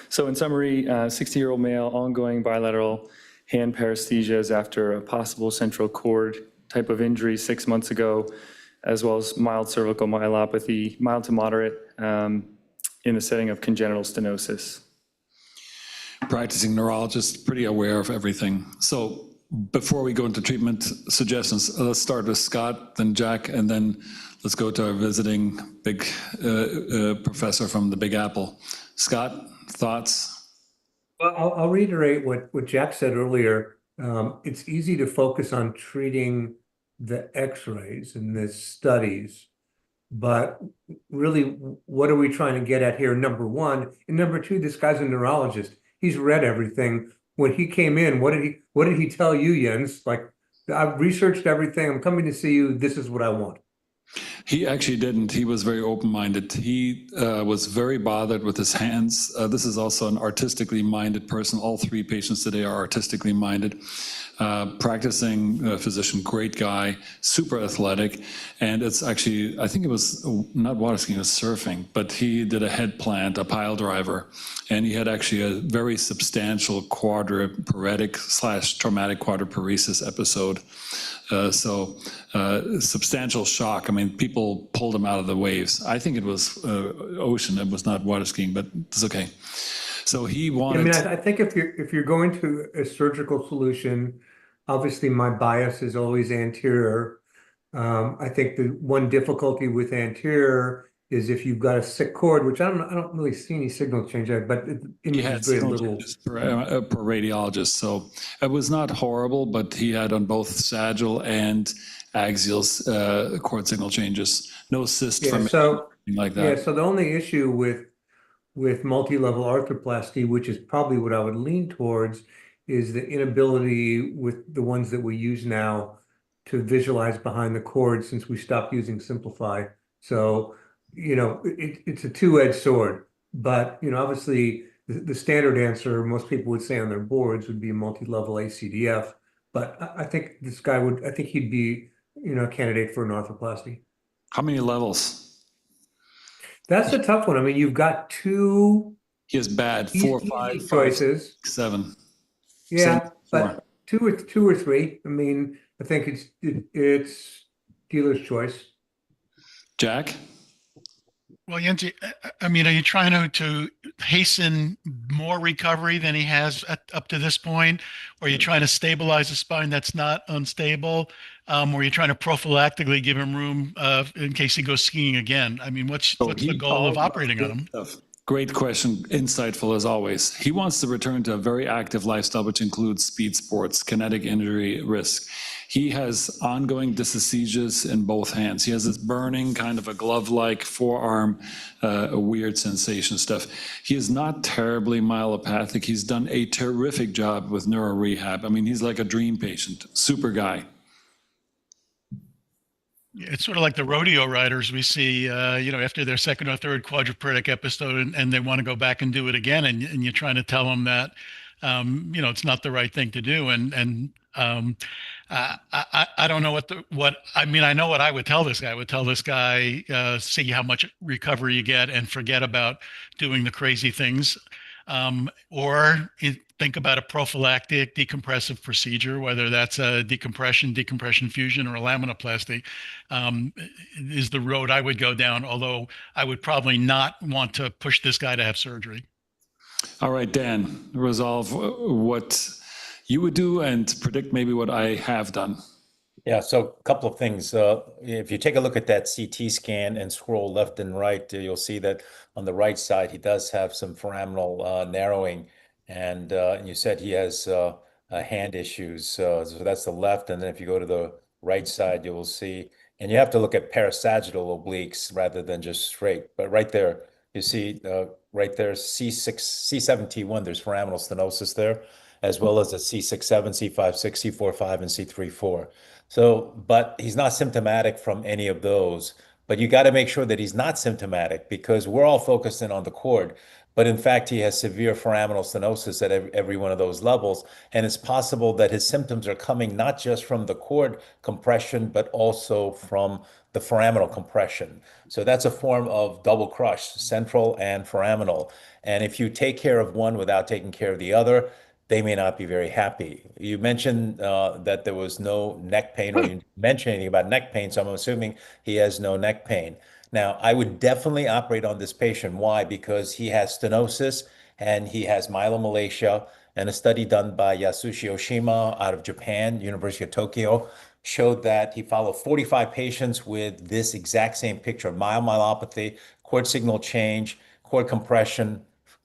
Speaker 8: So in summary, 60-year-old male, ongoing bilateral hand paresthesias after a possible central cord type of injury 6 months ago, as well as mild cervical myelopathy, mild to moderate in the setting of congenital stenosis.
Speaker 4: Practicing neurologist, pretty aware of everything. So before we go into treatment suggestions, let's start with Scott, then Jack, and then let's go to our visiting big professor from the Big Apple. Scott, thoughts?
Speaker 5: Well, I'll reiterate what Jack said earlier. It's easy to focus on treating the x-rays and the studies, but really, what are we trying to get at here? Number one, and number two, this guy's a neurologist. He's read everything. When he came in, what did he tell you, Jens? Like, I've researched everything. I'm coming to see you. This is what I want.
Speaker 4: He actually didn't. He was very open-minded. He was very bothered with his hands. This is also an artistically minded person. All three patients today are artistically minded. Practicing physician, great guy, super athletic. And it's actually, I think it was not water skiing, it was surfing, but he did a head plant, a pile driver. And he had actually a very substantial quadriparetic / traumatic quadriparesis episode. Substantial shock. I mean, people pulled him out of the waves. I think it was ocean. It was not water skiing, but it's okay. So he wanted.
Speaker 5: I mean, I think if you're going to a surgical solution, obviously my bias is always anterior. I think the one difficulty with anterior is if you've got a sick cord, which I don't really see any signal change there, but
Speaker 4: he had signal changes per radiologist. So it was not horrible, but he had on both sagittal and axial cord signal changes. No cyst from anything like that.
Speaker 5: Yeah, so the only issue with multi-level arthroplasty, which is probably what I would lean towards, is the inability with the ones that we use now to visualize behind the cord since we stopped using Simplify. So, it's a two-edged sword, but, obviously the standard answer most people would say on their boards would be multi-level ACDF, but I think this guy I think he'd be, a candidate for an arthroplasty.
Speaker 4: How many levels?
Speaker 5: That's a tough one. I mean, you've got two.
Speaker 4: He is bad. 4, 5
Speaker 5: choices.
Speaker 4: 7.
Speaker 5: Yeah, but two or three. I mean, I think it's dealer's choice.
Speaker 4: Jack?
Speaker 6: Well, Jens, I mean, are you trying to hasten more recovery than he has up to this point? Or are you trying to stabilize a spine that's not unstable? Or are you trying to prophylactically give him room in case he goes skiing again? I mean, what's the goal of operating on him?
Speaker 4: Great question, insightful as always. He wants to return to a very active lifestyle, which includes speed sports, kinetic injury risk. He has ongoing dysesthesias in both hands. He has this burning, kind of a glove-like forearm, a weird sensation stuff. He is not terribly myelopathic. He's done a terrific job with neuro rehab. I mean, he's like a dream patient, super guy.
Speaker 6: It's sort of like the rodeo riders we see, after their second or third quadriplegic episode, and they want to go back and do it again, and you're trying to tell them that, it's not the right thing to do. I don't know I know what I would tell this guy. I would tell this guy, see how much recovery you get and forget about doing the crazy things. Or think about a prophylactic decompressive procedure, whether that's a decompression fusion, or a laminoplasty, is the road I would go down, although I would probably not want to push this guy to have surgery.
Speaker 4: All right, Dan, resolve what you would do and predict maybe what I have done.
Speaker 7: Yeah, so a couple of things. If you take a look at that CT scan and scroll left and right, you'll see that on the right side, he does have some foraminal narrowing. And you said he has hand issues. So that's the left. And then if you go to the right side, you will see, and you have to look at parasagittal obliques rather than just straight. But right there, you see right there, C7T1, there's foraminal stenosis there, as well as a C6-7, C5-6, C4-5, and C3-4. So, but he's not symptomatic from any of those. But you got to make sure that he's not symptomatic, because we're all focused in on the cord. But in fact, he has severe foraminal stenosis at every one of those levels. And it's possible that his symptoms are coming not just from the cord compression, but also from the foraminal compression. So that's a form of double crush, central and foraminal. And if you take care of one without taking care of the other, they may not be very happy. You mentioned that there was no neck pain, or you didn't mention anything about neck pain, so I'm assuming he has no neck pain. Now, I would definitely operate on this patient. Why? Because he has stenosis and he has myelomalacia, and a study done by Yasushi Oshima out of Japan, University of Tokyo, showed that he followed 45 patients with this exact same picture of myelopathy, cord signal change, cord compression,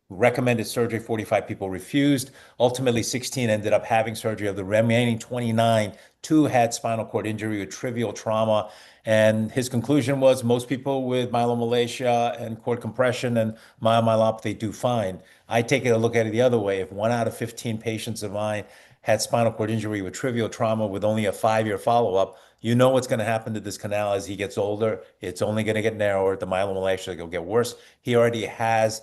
Speaker 7: recommended surgery, 45 people refused. Ultimately, 16 ended up having surgery. Of the remaining 29, 2 had spinal cord injury with trivial trauma. And his conclusion was most people with myelomalacia and cord compression and myelopathy do fine. I take a look at it the other way. If 1 out of 15 patients of mine had spinal cord injury with trivial trauma with only a 5-year follow-up, you know what's going to happen to this canal as he gets older. It's only going to get narrower. The myelomalacia will get worse. He already has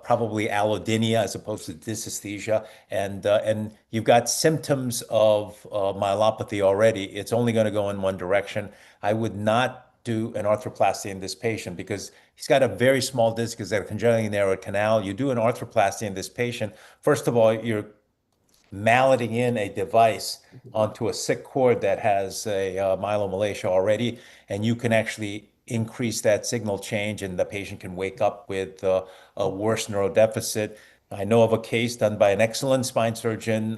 Speaker 7: probably allodynia as opposed to dysesthesia, and you've got symptoms of myelopathy already. It's only going to go in one direction. I would not do an arthroplasty in this patient because he's got a very small disc, he's got a congenitally narrowed canal. You do an arthroplasty in this patient, first of all, you're malleting in a device onto a sick cord that has a myelomalacia already, and you can actually increase that signal change, and the patient can wake up with a worse neurodeficit. I know of a case done by an excellent spine surgeon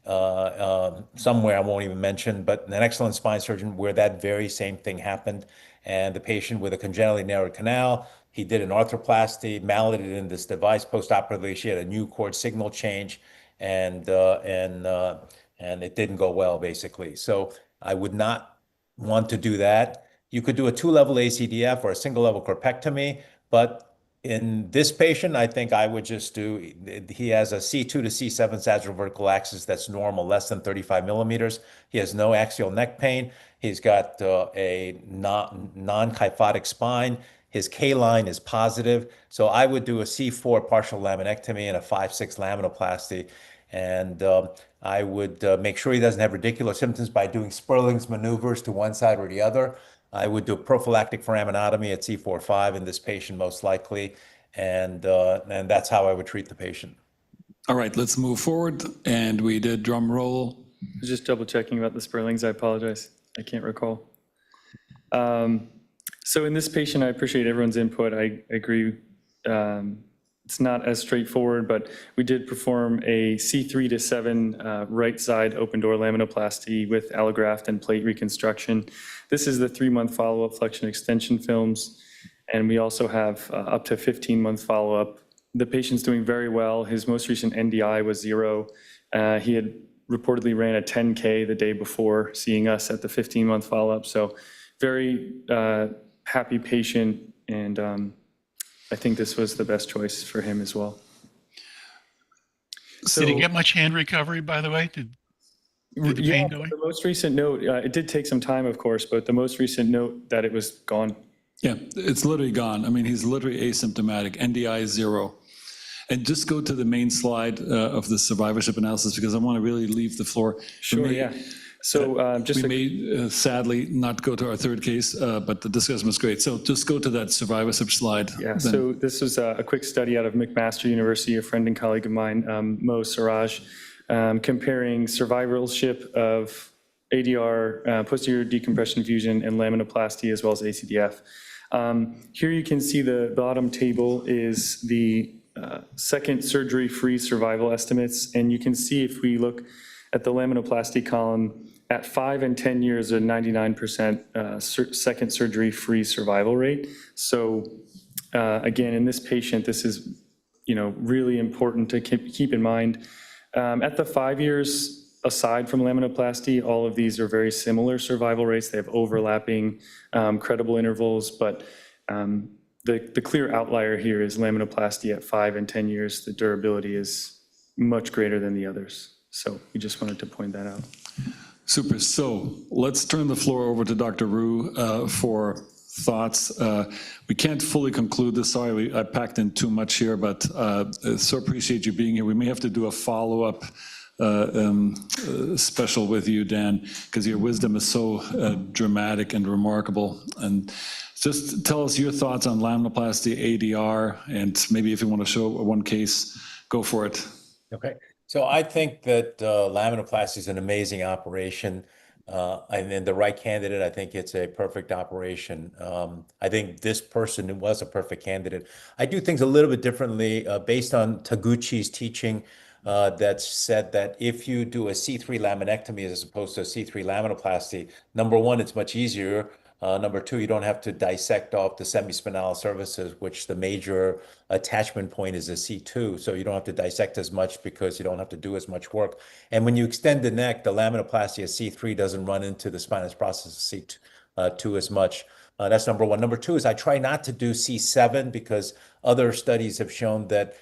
Speaker 7: somewhere, I won't even mention, but an excellent spine surgeon where that very same thing happened. And the patient with a congenitally narrowed canal, he did an arthroplasty, malleted in this device. Postoperatively, she had a new cord signal change, and it didn't go well, basically. So I would not want to do that. You could do a 2-level ACDF or a single-level corpectomy, but in this patient, I think I would just do, he has a C2 to C7 sagittal vertical axis that's normal, less than 35 millimeters. He has no axial neck pain. He's got a non-kyphotic spine. His K-line is positive. So I would do a C4 partial laminectomy and a 5-6 laminoplasty. And I would make sure he doesn't have radicular symptoms by doing Sperling's maneuvers to one side or the other. I would do a prophylactic foraminotomy at C4-5 in this patient, most likely, and that's how I would treat the patient.
Speaker 4: All right, let's move forward. And we did drum roll.
Speaker 8: Just double checking about the Sperlings. I apologize. I can't recall. So in this patient, I appreciate everyone's input. I agree. It's not as straightforward, but we did perform a C3 to 7 right side open door laminoplasty with allograft and plate reconstruction. This is the 3-month follow-up flexion extension films. And we also have up to 15-month follow-up. The patient's doing very well. His most recent NDI was 0. He had reportedly ran a 10K the day before seeing us at the 15-month follow-up. So very happy patient, and I think this was the best choice for him as well.
Speaker 6: Did he get much hand recovery, by the way? Did the
Speaker 8: Yeah,
Speaker 6: pain go away?
Speaker 8: the most recent note, it did take some time, of course, but the most recent note that it was gone.
Speaker 4: Yeah, it's literally gone. I mean, he's literally asymptomatic, NDI 0. And just go to the main slide of the survivorship analysis, because I want to really leave the floor.
Speaker 8: Sure, yeah. So just
Speaker 4: We may sadly not go to our third case, but the discussion was great. So just go to that survivorship slide.
Speaker 8: Yeah,
Speaker 4: then.
Speaker 8: so this was a quick study out of McMaster University, a friend and colleague of mine, Mo Siraj, comparing survivorship of ADR, posterior decompression fusion, and laminoplasty, as well as ACDF. Here you can see the bottom table is the second surgery-free survival estimates, and you can see if we look at the laminoplasty column, at 5 and 10 years, a 99% second surgery-free survival rate. So again, in this patient, this is really important to keep in mind. At the 5 years, aside from laminoplasty, all of these are very similar survival rates. They have overlapping credible intervals, but the clear outlier here is laminoplasty at 5 and 10 years. The durability is much greater than the others. So we just wanted to point that out.
Speaker 4: Super. So let's turn the floor over to Dr. Riew for thoughts. We can't fully conclude this. Sorry, I packed in too much here, but so appreciate you being here. We may have to do a follow-up special with you, Dan, because your wisdom is so dramatic and remarkable. And just tell us your thoughts on laminoplasty, ADR, and maybe if you want to show one case, go for it.
Speaker 7: Okay. So I think that laminoplasty is an amazing operation. And in the right candidate, I think it's a perfect operation. I think this person was a perfect candidate. I do things a little bit differently based on Taguchi's teaching that said that if you do a C3 laminectomy as opposed to a C3 laminoplasty, number one, it's much easier. Number two, you don't have to dissect off the semispinal surfaces, which the major attachment point is a C2. So you don't have to dissect as much because you don't have to do as much work. And when you extend the neck, the laminoplasty of C3 doesn't run into the spinous process of C2 as much. That's number one. Number two is I try not to do C7 because other studies have shown that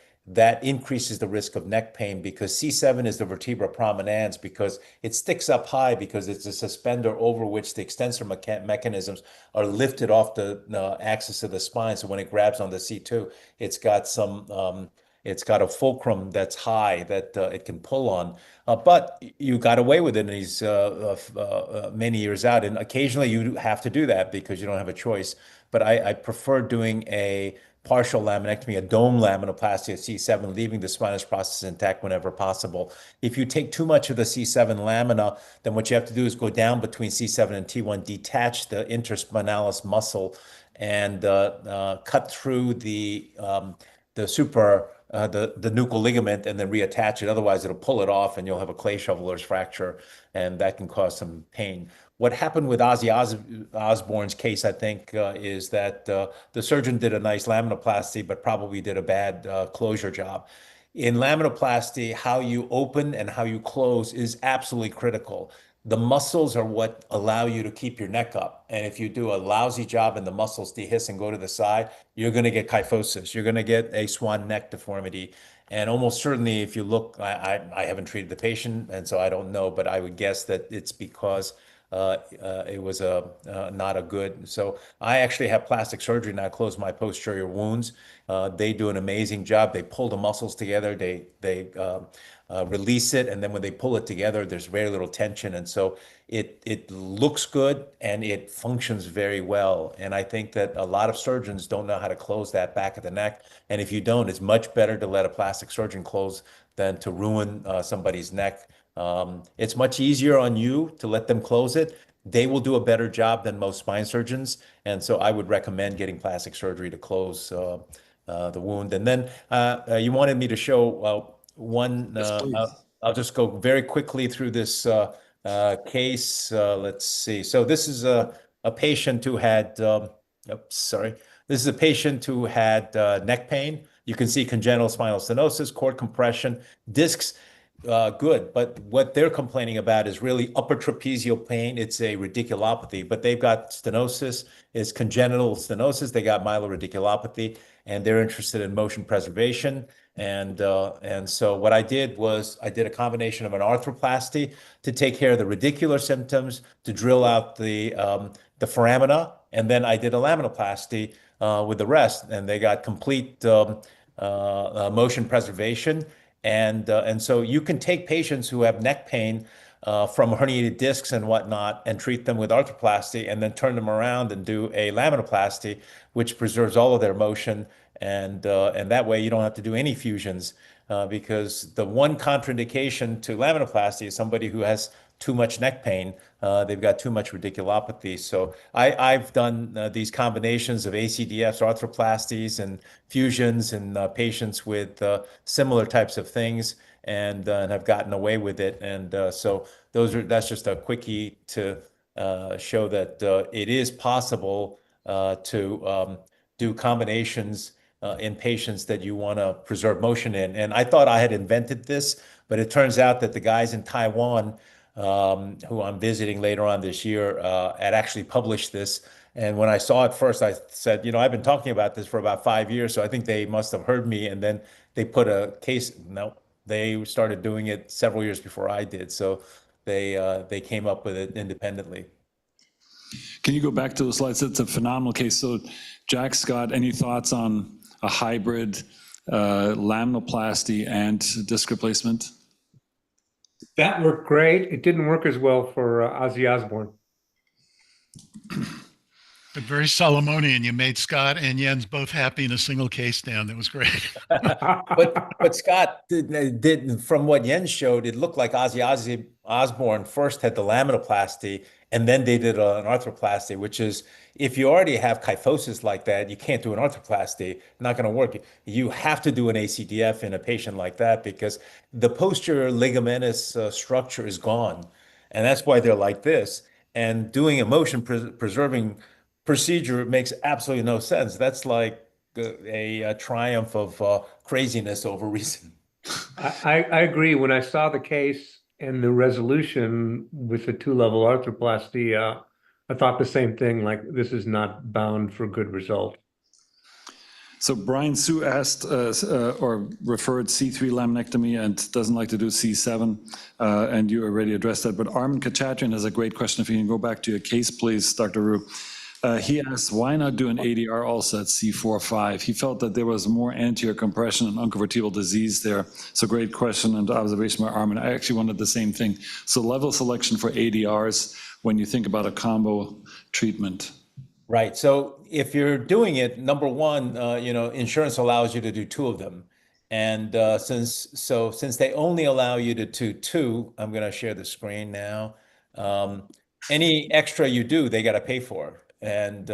Speaker 7: increases the risk of neck pain, because C7 is the vertebra prominens, because it sticks up high because it's a suspender over which the extensor mechanisms are lifted off the axis of the spine. So when it grabs on the C2, it's got a fulcrum that's high that it can pull on. But you got away with it in these many years out. And occasionally you have to do that because you don't have a choice. But I prefer doing a partial laminectomy, a dome laminoplasty at C7, leaving the spinous process intact whenever possible. If you take too much of the C7 lamina, then what you have to do is go down between C7 and T1, detach the interspinalis muscle, and cut through the nuchal ligament and then reattach it. Otherwise, it'll pull it off and you'll have a clay shoveler's fracture, and that can cause some pain. What happened with Ozzy Osbourne's case, I think, is that the surgeon did a nice laminoplasty, but probably did a bad closure job. In laminoplasty, how you open and how you close is absolutely critical. The muscles are what allow you to keep your neck up. And if you do a lousy job and the muscles dehiss and go to the side, you're going to get kyphosis. You're going to get a swan neck deformity. And almost certainly, if you look, I haven't treated the patient, and so I don't know, but I would guess that it's because it was not a good. So I actually have plastic surgery now, close my posterior wounds. They do an amazing job. They pull the muscles together. They release it, and then when they pull it together, there's very little tension, and so it looks good and it functions very well. And I think that a lot of surgeons don't know how to close that back of the neck. And if you don't, it's much better to let a plastic surgeon close than to ruin somebody's neck. It's much easier on you to let them close it. They will do a better job than most spine surgeons. And so I would recommend getting plastic surgery to close the wound. And then you wanted me to show one.
Speaker 4: Yes,
Speaker 7: I'll just go very quickly through this case. Let's see. So this is a patient who had, oops, sorry. This is a patient who had neck pain. You can see congenital spinal stenosis, cord compression, discs, good. But what they're complaining about is really upper trapezial pain. It's a radiculopathy, but they've got stenosis. It's congenital stenosis. They got myeloradiculopathy, and they're interested in motion preservation. And so what I did was I did a combination of an arthroplasty to take care of the radicular symptoms, to drill out the foramina, and then I did a laminoplasty with the rest, and they got complete motion preservation. And so you can take patients who have neck pain from herniated discs and whatnot and treat them with arthroplasty and then turn them around and do a laminoplasty, which preserves all of their motion. And that way you don't have to do any fusions because the one contraindication to laminoplasty is somebody who has too much neck pain. They've got too much radiculopathy. So I've done these combinations of ACDFs, arthroplasties, and fusions in patients with similar types of things and have gotten away with it. And so that's just a quickie to show that it is possible to do combinations in patients that you want to preserve motion in. And I thought I had invented this, but it turns out that the guys in Taiwan who I'm visiting later on this year, had actually published this. And when I saw it first, I said, I've been talking about this for about 5 years, so I think they must have heard me. And then they put a case. No, they started doing it several years before I did. So they came up with it independently.
Speaker 4: Can you go back to the slides? It's a phenomenal case. So Jack, Scott, any thoughts on a hybrid laminoplasty and disc replacement?
Speaker 5: That worked great. It didn't work as well for Ozzy Osbourne.
Speaker 6: But very Solomonian. You made Scott and Jens both happy in a single case, Dan. That was great.
Speaker 7: But Scott did, from what Jens showed, it looked like Ozzy Osbourne first had the laminoplasty and then they did an arthroplasty, which is, if you already have kyphosis like that, you can't do an arthroplasty. Not going to work. You have to do an ACDF in a patient like that because the posterior ligamentous structure is gone. And that's why they're like this. And doing a motion preserving procedure makes absolutely no sense. That's like a triumph of craziness over reason.
Speaker 5: I agree. When I saw the case and the resolution with the 2-level arthroplasty, I thought the same thing, like this is not bound for good result.
Speaker 4: So Brian Sue asked or referred C3 laminectomy and doesn't like to do C7, and you already addressed that. But Armin Kachatrin has a great question. If you can go back to your case, please, Dr. Riew. He asked, why not do an ADR also at C4-5? He felt that there was more anterior compression and unconvertible disease there. So great question and observation by Armin. I actually wanted the same thing. So level selection for ADRs when you think about a combo treatment.
Speaker 7: Right. So if you're doing it, number one, insurance allows you to do 2 of them. And since they only allow you to do 2, I'm going to share the screen now. Any extra you do, they got to pay for. And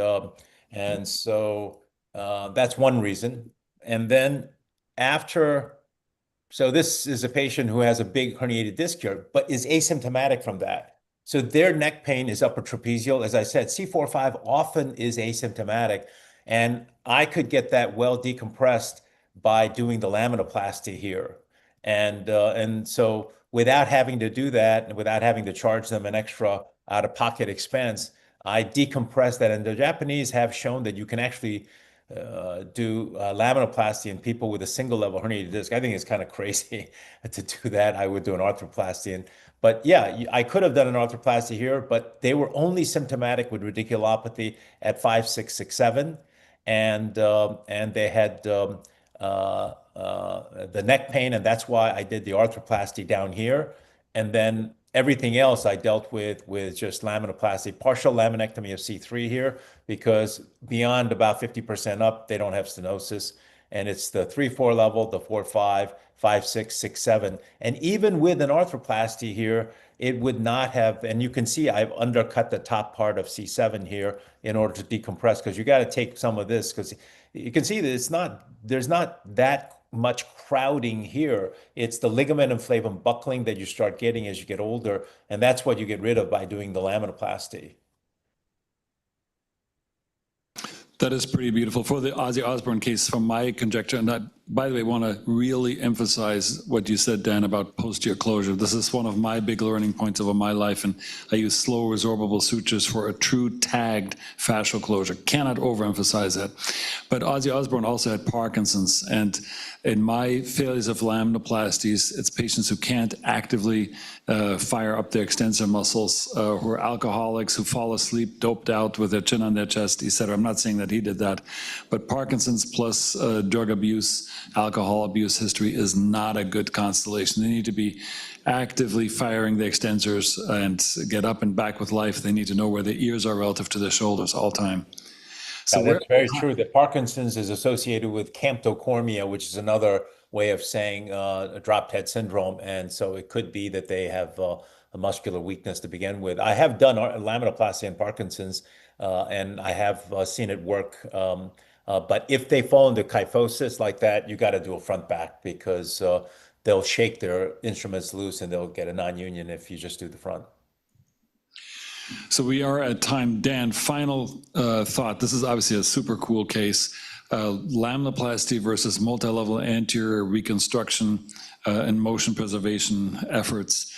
Speaker 7: so that's one reason. And then so this is a patient who has a big herniated disc here, but is asymptomatic from that. So their neck pain is upper trapezial. As I said, C4-5 often is asymptomatic, and I could get that well decompressed by doing the laminoplasty here. And so without having to do that and without having to charge them an extra out-of-pocket expense, I decompress that. And the Japanese have shown that you can actually do laminoplasty in people with a single level herniated disc. I think it's kind of crazy to do that. I would do an arthroplasty. But yeah, I could have done an arthroplasty here, but they were only symptomatic with radiculopathy at 5, 6, 6, 7. And they had the neck pain, and that's why I did the arthroplasty down here. And then everything else I dealt with just laminoplasty, partial laminectomy of C3 here, because beyond about 50% up, they don't have stenosis. And it's the 3-4 level, the 4-5, 5-6, 6-7. And even with an arthroplasty here, it would not have, and you can see I've undercut the top part of C7 here in order to decompress, because you got to take some of this, because you can see that there's not that much crowding here. It's the ligamentum flavum buckling that you start getting as you get older, and that's what you get rid of by doing the laminoplasty.
Speaker 4: That is pretty beautiful. For the Ozzy Osbourne case, from my conjecture, and I, by the way, want to really emphasize what you said, Dan, about posterior closure. This is one of my big learning points over my life, and I use slow resorbable sutures for a true tagged fascial closure. Cannot overemphasize that. But Ozzy Osbourne also had Parkinson's, and in my failures of laminoplasties, it's patients who can't actively fire up their extensor muscles, who are alcoholics, who fall asleep, doped out with their chin on their chest, etc. I'm not saying that he did that, but Parkinson's plus drug abuse, alcohol abuse history is not a good constellation. They need to be actively firing the extensors and get up and back with life. They need to know where their ears are relative to their shoulders all time. So
Speaker 7: that's very true. That Parkinson's is associated with camptocormia, which is another way of saying a dropped head syndrome. And so it could be that they have a muscular weakness to begin with. I have done laminoplasty in Parkinson's, and I have seen it work. But if they fall into kyphosis like that, you got to do a front back because they'll shake their instruments loose and they'll get a non-union if you just do the front.
Speaker 4: So we are at time. Dan, final thought. This is obviously a super cool case. Laminoplasty versus multi-level anterior reconstruction and motion preservation efforts.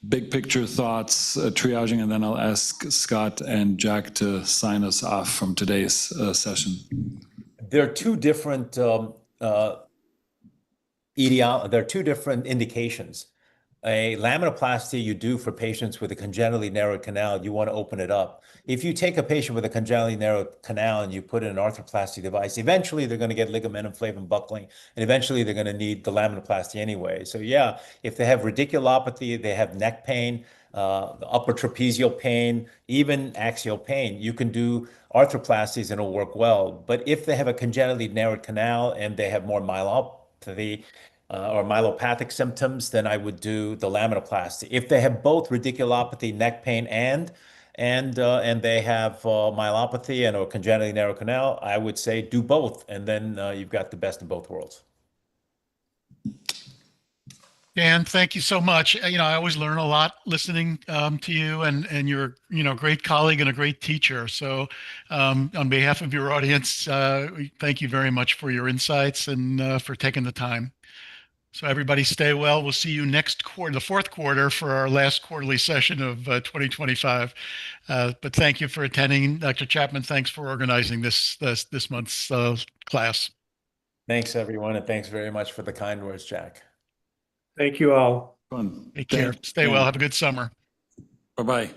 Speaker 4: Big picture thoughts, triaging, and then I'll ask Scott and Jack to sign us off from today's session.
Speaker 7: There are two different there are two different indications. A laminoplasty you do for patients with a congenitally narrowed canal, you want to open it up. If you take a patient with a congenitally narrowed canal and you put in an arthroplasty device, eventually they're going to get ligamentum flavum buckling, and eventually they're going to need the laminoplasty anyway. So yeah, if they have radiculopathy, they have neck pain, the upper trapezial pain, even axial pain, you can do arthroplasties and it'll work well. But if they have a congenitally narrowed canal and they have more myelopathy, or myelopathic symptoms, then I would do the laminoplasty. If they have both radiculopathy, neck pain, and they have myelopathy and a congenitally narrow canal, I would say do both, and then you've got the best of both worlds.
Speaker 6: Dan, thank you so much. I always learn a lot listening to you, and you're a great colleague and a great teacher. So on behalf of your audience, thank you very much for your insights and for taking the time. So everybody stay well. We'll see you next quarter, the fourth quarter, for our last quarterly session of 2025. But thank you for attending. Dr. Chapman, thanks for organizing this month's class.
Speaker 7: Thanks, everyone, and thanks very much for the kind words, Jack.
Speaker 5: Thank you all.
Speaker 4: Fun.
Speaker 6: Take care. Stay well. Have a good summer.
Speaker 4: Bye-bye.